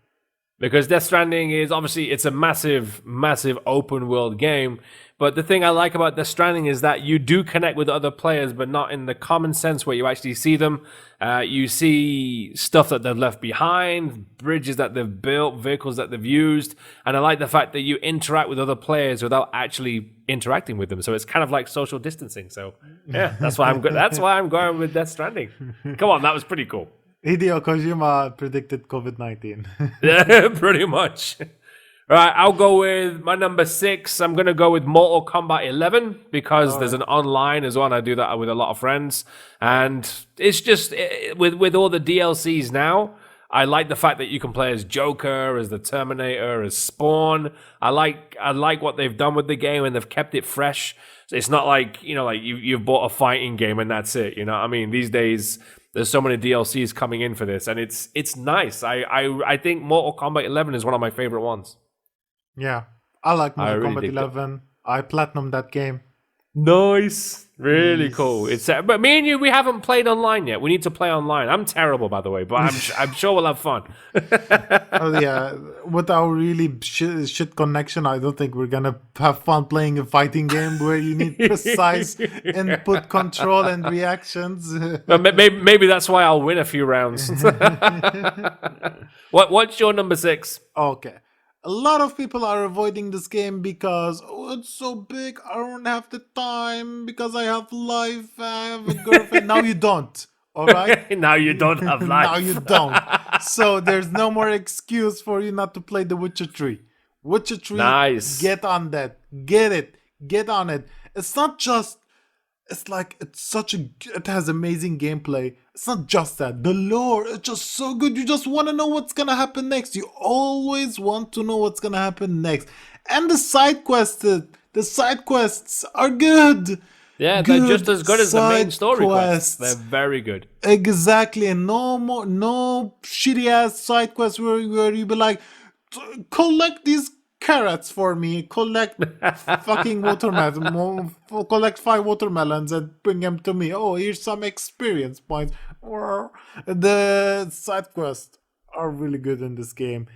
Because Death Stranding is obviously it's a massive, massive open world game. But the thing I like about Death Stranding is that you do connect with other players, but not in the common sense where you actually see them. You see stuff that they've left behind, bridges that they've built, vehicles that they've used. And I like the fact that you interact with other players without actually interacting with them. So it's kind of like social distancing. So yeah, that's why I'm good. That's why I'm going with Death Stranding. Come on, that was pretty cool. Hideo Kojima predicted COVID-19. Yeah, pretty much. All right, I'll go with my number 6. I'm going to go with Mortal Kombat 11 because there's an online as well, and I do that with a lot of friends. And it's just, with all the DLCs now, I like the fact that you can play as Joker, as the Terminator, as Spawn. I like what they've done with the game, and they've kept it fresh. So it's not like, you've bought a fighting game and that's it. You know what I mean? These days, there's so many DLCs coming in for this, and it's nice. I think Mortal Kombat 11 is one of my favorite ones. Yeah, I like Mortal really Kombat dig 11. I platinumed that game. Nice. Really Nice. cool. But me and you, we haven't played online yet. We need to play online. I'm terrible, by the way, but I'm sure we'll have fun. Oh yeah, with our really shit connection, I don't think we're gonna have fun playing a fighting game where you need precise input control and reactions. But maybe that's why I'll win a few rounds. What's your number 6? Okay. A lot of people are avoiding this game because it's so big, I don't have the time, because I have life, I have a girlfriend. Now you don't, all right? Now you don't have life. Now you don't. So there's no more excuse for you not to play The Witcher 3. Witcher 3, Nice. Get on that. Get it. Get on it. It's not just... It has amazing gameplay. It's not just that. The lore is just so good. You just want to know what's gonna happen next. You always want to know what's gonna happen next. And the side quests are good. Yeah, they're just as good as the main side story quests. quests. They're very good. Exactly. And no shitty ass side quests where you be like, collect these carrots for me, collect fucking watermelons, collect 5 watermelons and bring them to me. Oh, here's some experience points. Or the side quests are really good in this game.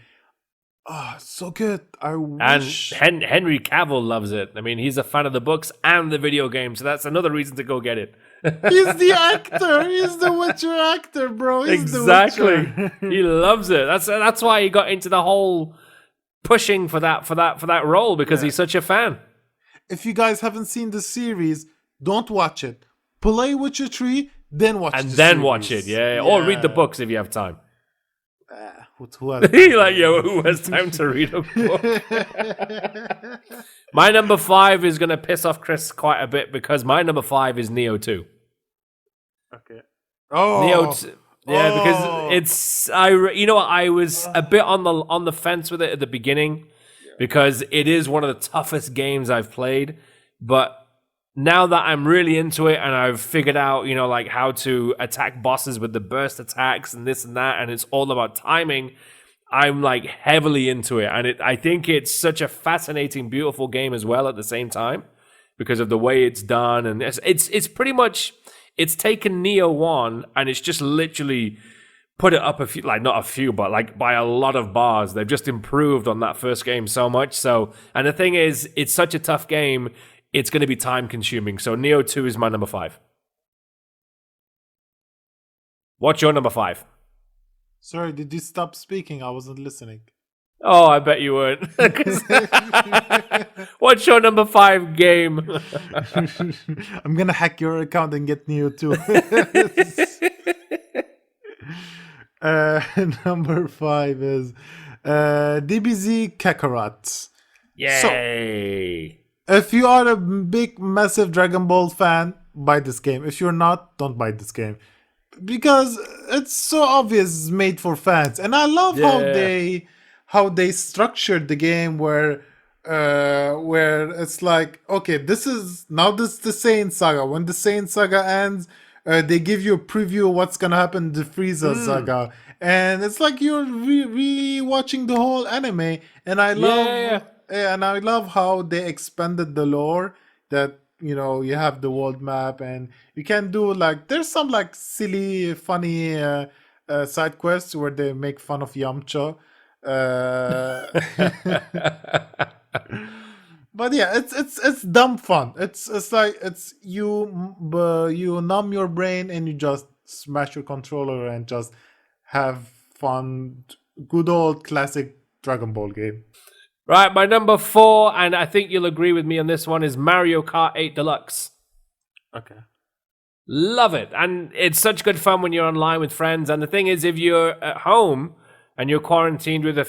Oh, so good. I wish. And Henry Cavill loves it. I mean, he's a fan of the books and the video game, so that's another reason to go get it. He's the actor. He's the Witcher actor, bro. He's Exactly. The Witcher. He loves it. That's why he got into the whole pushing for that role, because he's such a fan. If you guys haven't seen the series, don't watch it. Play Witcher 3, then watch And the then series. watch it, yeah. Or read the books if you have time. Who has Like, who has time to read a book? My number 5 is going to piss off Chris quite a bit, because my number 5 is Neo 2. Okay. Neo, Oh. yeah, because Oh. it's you know what, I was a bit on the fence with it at the beginning because it is one of the toughest games I've played, but now that I'm really into it and I've figured out, you know, like how to attack bosses with the burst attacks and this and that, and it's all about timing, I'm like heavily into it, and I think it's such a fascinating, beautiful game as well at the same time because of the way it's done, and it's pretty much it's taken Neo 1 and it's just literally put it up a few, like not a few, but like by a lot of bars. They've just improved on that first game so much. So, and the thing is, it's such a tough game, it's going to be time consuming. So Neo 2 is my number 5. What's your number 5? Sorry, did you stop speaking? I wasn't listening. Oh, I bet you weren't. What's your number 5 game? I'm gonna hack your account and get Neo too. Number 5 is DBZ Kakarot. Yay. If you are a big, massive Dragon Ball fan, buy this game. If you're not, don't buy this game. Because it's so obvious it's made for fans. And I love how they structured the game where it's like, okay, this is the Saiyan Saga. When the Saiyan Saga ends, they give you a preview of what's gonna happen in the Frieza Saga, and it's like you're re-watching the whole anime. And I love how they expanded the lore. That you know you have the world map, and you can do like there's some like silly, funny side quests where they make fun of Yamcha. But yeah, it's dumb fun. It's like you numb your brain and you just smash your controller and just have fun. Good old classic Dragon Ball game. Right, my number 4, and I think you'll agree with me on this one, is Mario Kart 8 Deluxe. Okay. Love it. And it's such good fun when you're online with friends. And the thing is, if you're at home and you're quarantined with I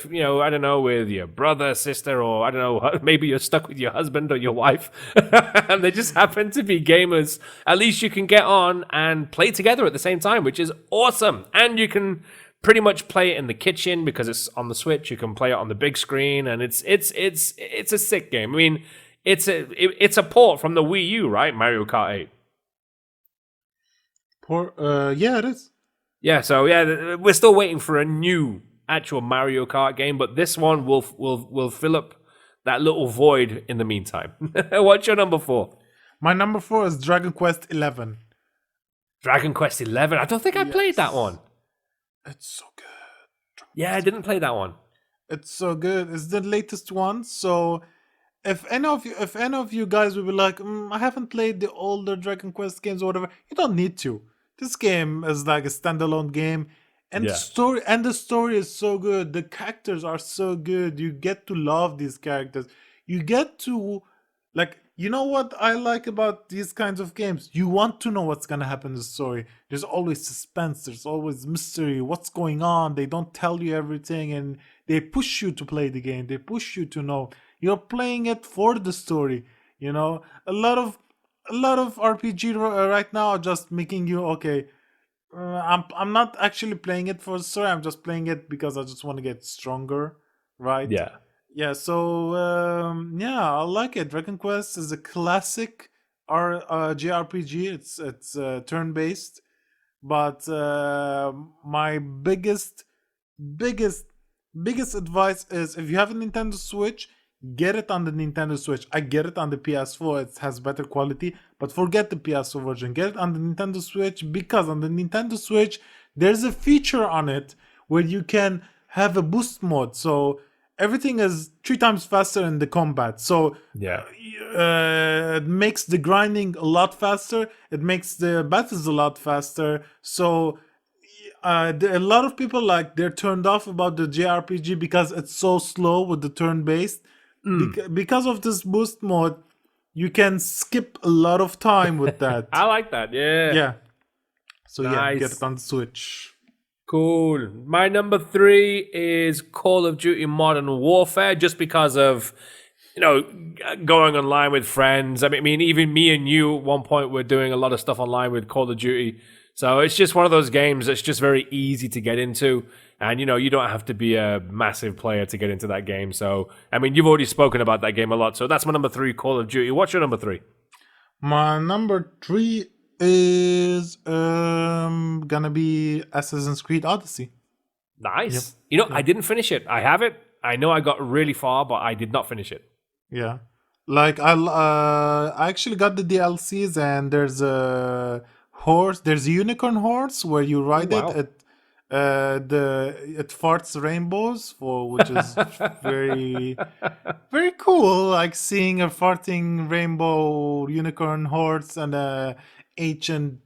don't know, with your brother, sister, or I don't know, maybe you're stuck with your husband or your wife, and they just happen to be gamers, at least you can get on and play together at the same time, which is awesome. And you can pretty much play it in the kitchen because it's on the Switch. You can play it on the big screen, and it's a sick game. I mean, it's a port from the Wii U, right? Mario Kart 8. Yeah, it is. Yeah, so yeah, we're still waiting for a new actual Mario Kart game, but this one will fill up that little void in the meantime. What's your number 4? My number 4 is Dragon Quest 11. Dragon Quest 11. I don't think I played that one. It's so good. Yeah, I didn't play that one. It's so good. It's the latest one. So if any of you guys will be like, I haven't played the older Dragon Quest games or whatever, you don't need to. This game is like a standalone game, and the story is so good. The characters are so good. You get to love these characters. You get to like. You know what I like about these kinds of games? You want to know what's gonna happen in the story. There's always suspense. There's always mystery. What's going on? They don't tell you everything, and they push you to play the game. They push you to know. You're playing it for the story. You know, a lot of RPG right now are just making you okay. I'm not actually playing it for the story. I'm just playing it because I just want to get stronger, right? Yeah. Yeah, so I like it. Dragon Quest is a classic JRPG. It's turn based, but my biggest advice is if you have a Nintendo Switch, get it on the Nintendo Switch. I get it on the PS4; it has better quality, but forget the PS4 version. Get it on the Nintendo Switch because on the Nintendo Switch there's a feature on it where you can have a boost mode. So everything is 3 times faster in the combat. So it makes the grinding a lot faster. It makes the battles a lot faster. So a lot of people they're turned off about the JRPG because it's so slow with the turn-based. Because of this boost mode, you can skip a lot of time with that. I like that. Yeah. Yeah. So Nice. get it on the Switch. Cool. My number 3 is Call of Duty Modern Warfare, just because of, going online with friends. I mean, even me and you at one point were doing a lot of stuff online with Call of Duty. So it's just one of those games that's just very easy to get into. And, you don't have to be a massive player to get into that game. So, I mean, you've already spoken about that game a lot. So that's my number 3, Call of Duty. What's your number 3? My number 3 is gonna be Assassin's Creed Odyssey. Nice. I didn't finish it. I have it. I know I got really far, but I did not finish it. Yeah, like I actually got the DLCs, and there's a horse. There's a unicorn horse where you ride wow. it farts rainbows, which is very very cool. Like seeing a farting rainbow unicorn horse and ancient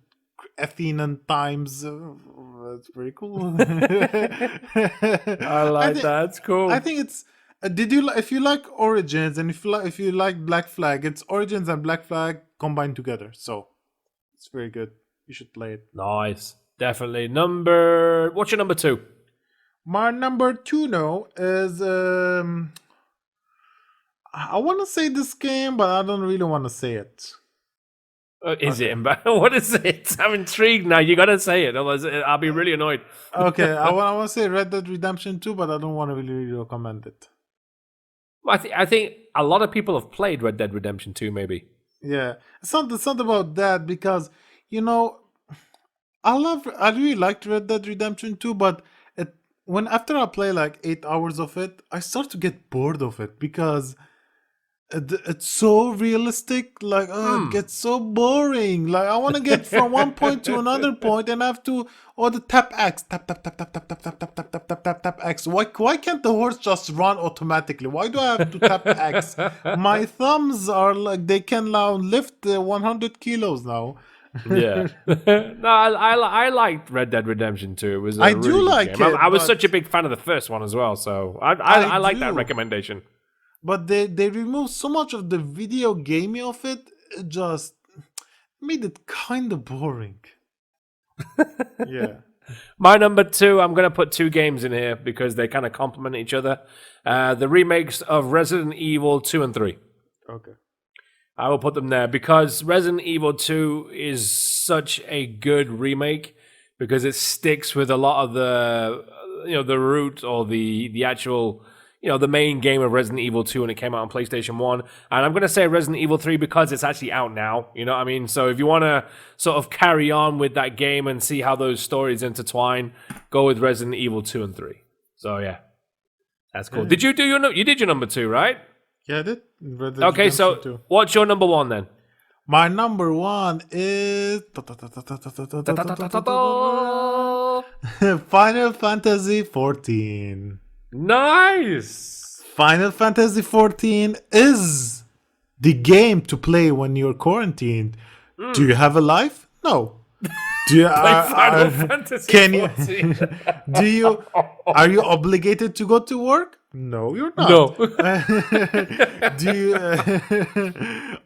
Athenian times. That's pretty cool. I like that. It's cool. I think it's. If you like Origins, and if you like Black Flag, it's Origins and Black Flag combined together. So it's very good. You should play it. Nice. Definitely. What's your number 2? My number 2 now is I want to say this game, but I don't really want to say it. Is it? What is it? I'm intrigued now. You gotta say it, otherwise I'll be really annoyed. Okay, I want to say Red Dead Redemption 2, but I don't want to really recommend it. I think a lot of people have played Red Dead Redemption 2, maybe. Yeah, it's not about that, because I really liked Red Dead Redemption 2, but after I play like 8 hours of it, I start to get bored of it, because it's so realistic. Like, it gets so boring. Like, I want to get from one point to another point, and I have to the tap X, tap tap tap tap tap tap tap tap tap tap tap tap tap X. Why can't the horse just run automatically? Why do I have to tap X? My thumbs are like, they can now lift 100 kilos now. Yeah. No, I liked Red Dead Redemption 2. It was a really good like game. it. I was such a big fan of the first one as well, so I like that do. recommendation. But they removed so much of the video gaming of it. It just made it kind of boring. Yeah. My number 2, I'm going to put 2 games in here because they kind of complement each other. The remakes of Resident Evil 2 and 3. Okay. I will put them there because Resident Evil 2 is such a good remake because it sticks with a lot of the root or the actual, the main game of Resident Evil 2 when it came out on PlayStation 1. And I'm going to say Resident Evil 3 because it's actually out now. You know what I mean? So if you want to sort of carry on with that game and see how those stories intertwine, go with Resident Evil 2 and 3. So yeah, that's cool. Yeah. Did you did your number 2, right? Yeah, I did. Okay, so what's your number 1 then? My number 1 is Final Fantasy 14. Nice! Final Fantasy 14 is the game to play when you're quarantined. Do you have a life? No. Do you Final Fantasy can 14. you are you obligated to go to work? No, you're not. No. Do you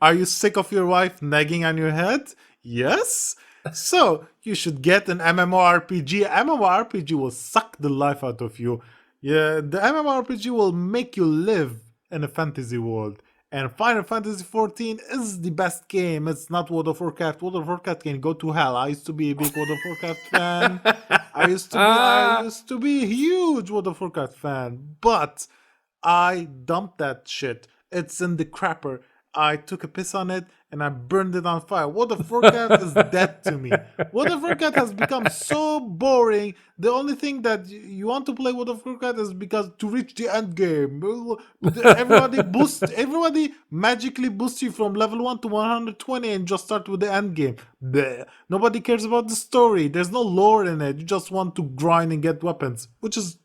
are you sick of your wife nagging on your head? Yes. So you should get an MMORPG. MMORPG will suck the life out of you. Yeah, the MMORPG will make you live in a fantasy world. And Final Fantasy 14 is the best game. It's not World of Warcraft. World of Warcraft can go to hell. I used to be a big World of Warcraft fan. I used to be a huge World of Warcraft fan. But I dumped that shit. It's in the crapper. I took a piss on it and I burned it on fire. World of Warcraft is dead to me. World of Warcraft has become so boring. The only thing that you want to play World of Warcraft is because to reach the end game. Everybody magically boosts you from level 1 to 120 and just start with the end game. Bleh. Nobody cares about the story. There's no lore in it. You just want to grind and get weapons, which is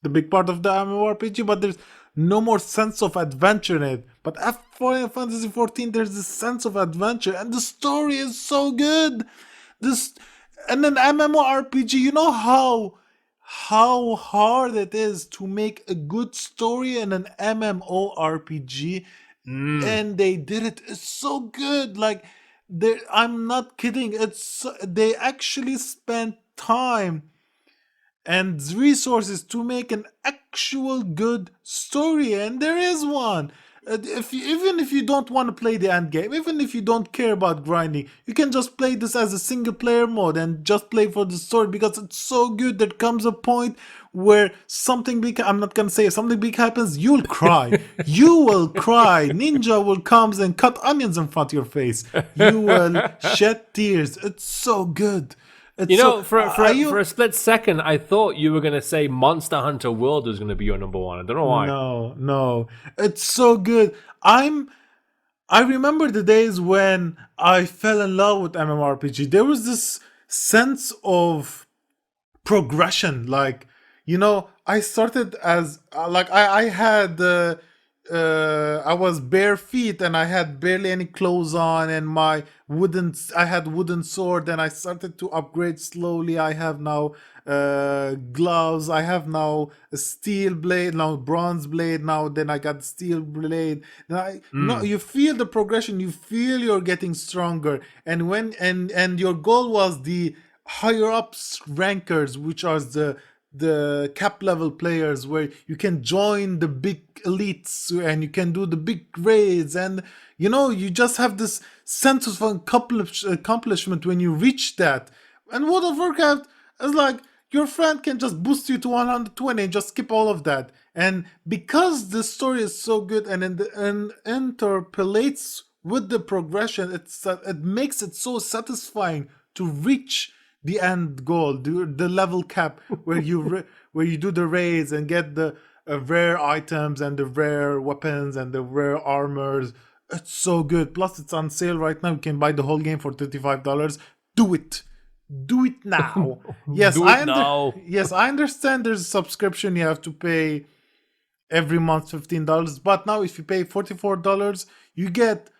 the big part of the MMORPG, but there's no more sense of adventure in it. But after Final Fantasy 14, there's this sense of adventure, and the story is so good. And an MMORPG, you know how hard it is to make a good story in an MMORPG, and they did it. It's so good. Like, I'm not kidding. They actually spent time and resources to make an actual good story, and there is one. Even if you don't want to play the end game, even if you don't care about grinding, you can just play this as a single player mode and just play for the story, because it's so good. There comes a point where something big, I'm not gonna say, if something big happens, you'll cry. You will cry. Ninja will comes and cut onions in front of your face. You will shed tears. It's so good. It's You know, so, for are you? for a split second, I thought you were gonna say Monster Hunter World was gonna be your number one. I don't know why. No, it's so good. I remember the days when I fell in love with MMORPG. There was this sense of progression. Like, I started as like I had I was bare feet and I had barely any clothes on, and I had wooden sword, and I started to upgrade slowly. I have now gloves. I have now a steel blade, now bronze blade. Now then I got steel blade. Then you feel the progression. You feel you're getting stronger, and and your goal was the higher ups rankers, which are the cap level players, where you can join the big elites and you can do the big raids, and you just have this sense of accomplishment when you reach that. And World of Warcraft is like, your friend can just boost you to 120 and just skip all of that. And because the story is so good and interpolates with the progression, it makes it so satisfying to reach the end goal, the level cap, where where you do the raids and get the rare items and the rare weapons and the rare armors. It's so good. Plus, it's on sale right now. You can buy the whole game for $35. Do it. Do it now. Yes, Do it now. Yes, I understand. There's a subscription you have to pay every month, $15. But now, if you pay $44, you get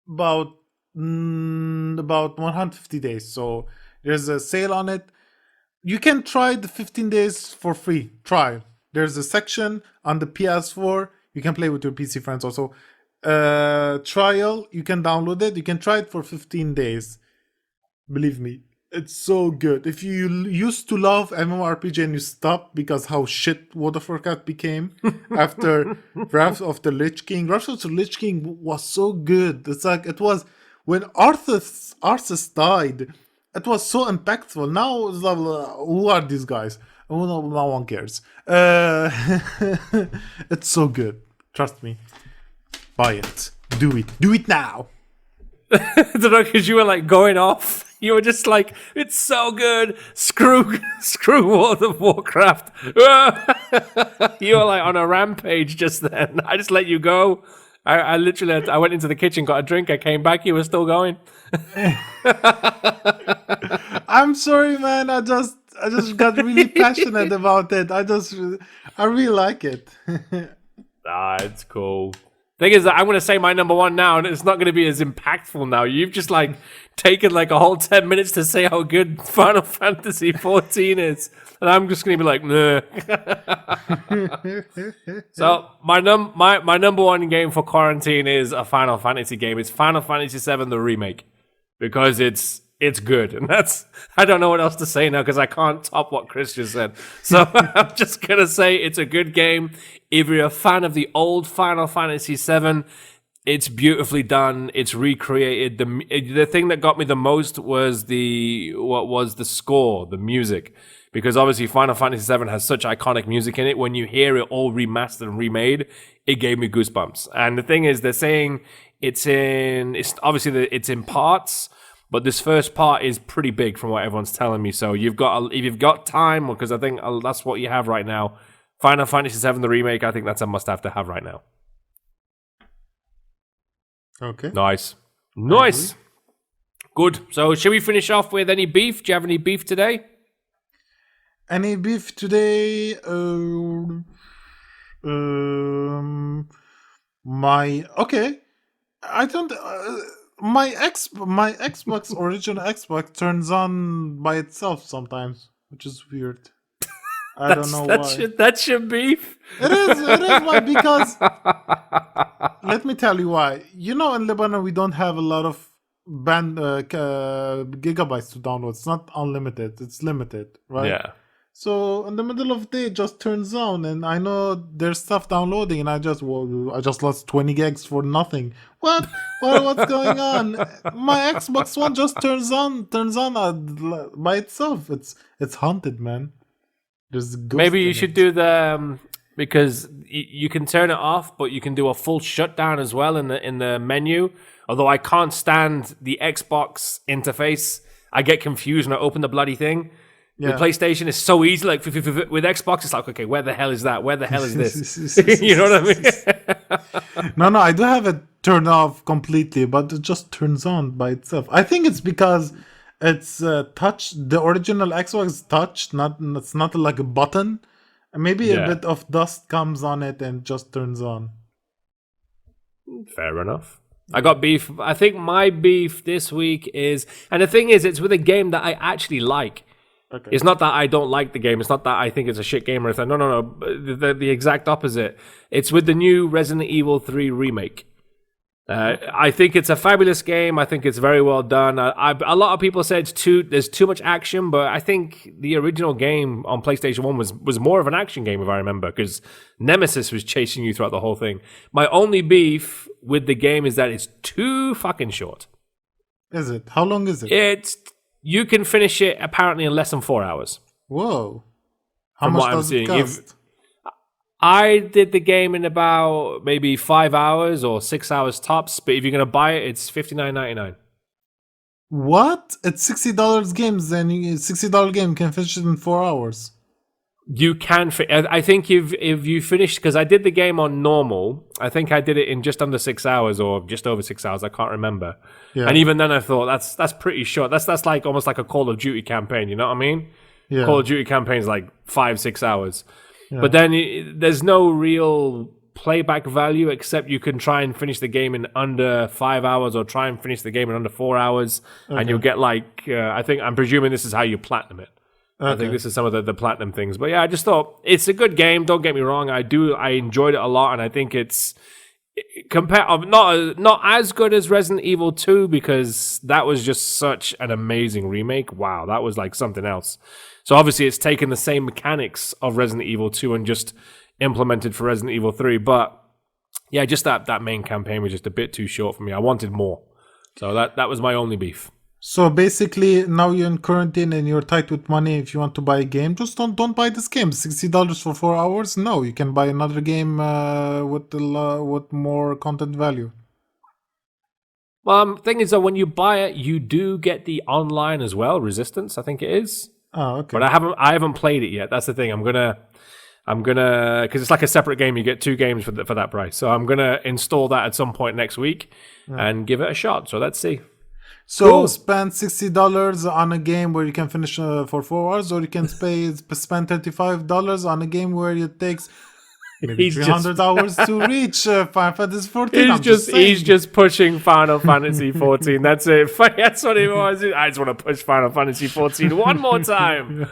about 150 days. So there's a sale on it. You can try the 15 days for free trial. There's a section on the PS4. You can play with your PC friends also. Trial, you can download it. You can try it for 15 days. Believe me, it's so good. If you used to love MMORPG and you stopped because how shit World of Warcraft became after Wrath of the Lich King. Wrath of the Lich King was so good. It's like, it was when Arthas died. It was so impactful. Now it's like, who are these guys? Oh, no one cares. It's so good. Trust me. Buy it. Do it. Do it now. I don't know, because you were like going off. You were just like, it's so good. Screw World of Warcraft. You were like on a rampage just then. I just let you go. I literally, I went into the kitchen, got a drink, I came back, you were still going. I'm sorry, man. I just got really passionate about it. I really like it. It's cool. Thing is that I'm going to say my number one now, and it's not going to be as impactful now. You've just like taken like a whole 10 minutes to say how good Final Fantasy 14 is, and I'm just going to be like, nah. So my number one game for quarantine is a Final Fantasy game. It's Final Fantasy 7 the remake, because it's good, and I don't know what else to say now because I can't top what Chris just said. So I'm just gonna say it's a good game. If you're a fan of the old Final Fantasy VII, it's beautifully done. It's recreated. The thing that got me the most was the score, the music, because obviously Final Fantasy VII has such iconic music in it. When you hear it all remastered and remade, it gave me goosebumps. And the thing is, they're saying it's in parts. But this first part is pretty big from what everyone's telling me. So if you've got time, because I think that's what you have right now, Final Fantasy VII the remake, I think that's a must-have to have right now. Okay. Nice. Good. So should we finish off with any beef? Do you have any beef today? Any beef today? I don't. My Xbox original Xbox turns on by itself sometimes, which is weird. I don't know why. That's your beef. It is why, because let me tell you why. In Lebanon we don't have a lot of gigabytes to download. It's not unlimited. It's limited, right? Yeah. So in the middle of the day, it just turns on, and I know there's stuff downloading, and I just lost 20 gigs for nothing. What's going on? My Xbox One just turns on by itself. It's haunted, man. There's a ghost Maybe in you should it. do the because you can turn it off, but you can do a full shutdown as well in the menu. Although I can't stand the Xbox interface, I get confused when I open the bloody thing. Yeah. With PlayStation, it's so easy. Like with Xbox, it's like, okay, where the hell is that? Where the hell is this? You know what I mean? No, I do have it turned off completely, but it just turns on by itself. I think it's because it's touch. The original Xbox is touch, it's not like a button. And maybe a Yeah. bit of dust comes on it and just turns on. Fair enough. I got beef. I think my beef this week is, and the thing is, it's with a game that I actually like. Okay. It's not that I don't like the game. It's not that I think it's a shit game or anything. No. The exact opposite. It's with the new Resident Evil 3 remake. I think it's a fabulous game. I think it's very well done. A lot of people said there's too much action, but I think the original game on PlayStation 1 was more of an action game, if I remember, because Nemesis was chasing you throughout the whole thing. My only beef with the game is that it's too fucking short. Is it? How long is it? You can finish it apparently in less than 4 hours. Whoa. How From much what I'm does it seeing. cost? I did the game in about maybe 5 hours or 6 hours tops, but if you're gonna buy it, it's $59.99. What? It's $60 games, and $60 game can finish it in 4 hours. You can. I think if you finish, because I did the game on normal. I think I did it in just under 6 hours or just over 6 hours. I can't remember. Yeah. And even then, I thought that's pretty short. That's like almost like a Call of Duty campaign. You know what I mean? Yeah. Call of Duty campaign is like 5-6 hours. Yeah. But then there's no real playback value except you can try and finish the game in under 5 hours or try and finish the game in under 4 hours, and you'll get like I'm presuming this is how you platinum it. Okay. I think this is some of the platinum things. But yeah, I just thought it's a good game. Don't get me wrong. I enjoyed it a lot, and I think it's not as good as Resident Evil 2 because that was just such an amazing remake. Wow, that was like something else. So obviously it's taken the same mechanics of Resident Evil 2 and just implemented for Resident Evil 3. But yeah, just that main campaign was just a bit too short for me. I wanted more. So that was my only beef. So basically, now you're in quarantine and you're tight with money. If you want to buy a game, just don't buy this game. $60 for 4 hours? No, you can buy another game with more content value. Well, the thing is that when you buy it, you do get the online as well. Resistance, I think it is. Oh, okay. But I haven't played it yet. That's the thing. I'm gonna because it's like a separate game. You get 2 games for that price. So I'm gonna install that at some point next week and give it a shot. So let's see. So spend $60 on a game where you can finish for 4 hours, or you can spend $35 on a game where it takes maybe 300 hours to reach Final Fantasy 14. He's just pushing Final Fantasy 14. That's it. That's what he was. I just want to push Final Fantasy 14 one more time.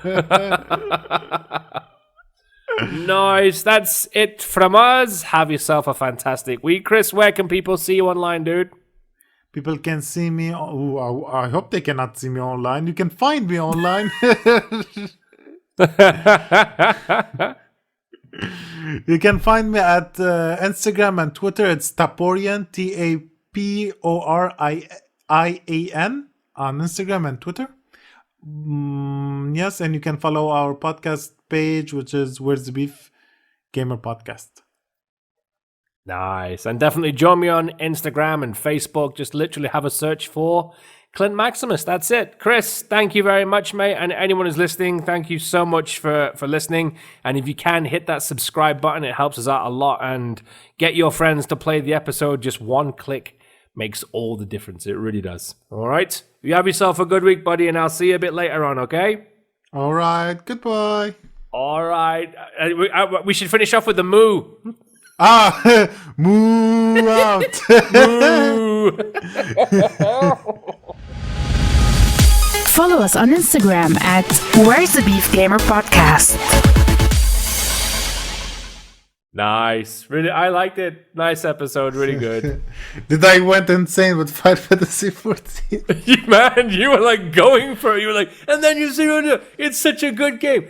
Nice. That's it from us. Have yourself a fantastic week. Chris, where can people see you online, dude? People can see me. I hope they cannot see me online. You can find me online. You can find me at Instagram and Twitter. It's Taporian, TAPORIAN on Instagram and Twitter. Yes, and you can follow our podcast page, which is Where's the Beef Gamer Podcast. Nice. And definitely join me on Instagram and Facebook. Just literally have a search for Clint Maximus. That's it. Chris, thank you very much, mate. And anyone who's listening, thank you so much for listening. And if you can, hit that subscribe button. It helps us out a lot. And get your friends to play the episode. Just one click makes all the difference. It really does. All right? You have yourself a good week, buddy. And I'll see you a bit later on, okay? All right. Goodbye. All right. We should finish off with the moo. Moo out. Moo. Follow us on Instagram at Where's the Beef Gamer Podcast. Nice. Really, I liked it. Nice episode. Really good. Did I went insane with Final Fantasy 14? Man, you were like going for it. You were like, and then you see, it's such a good game.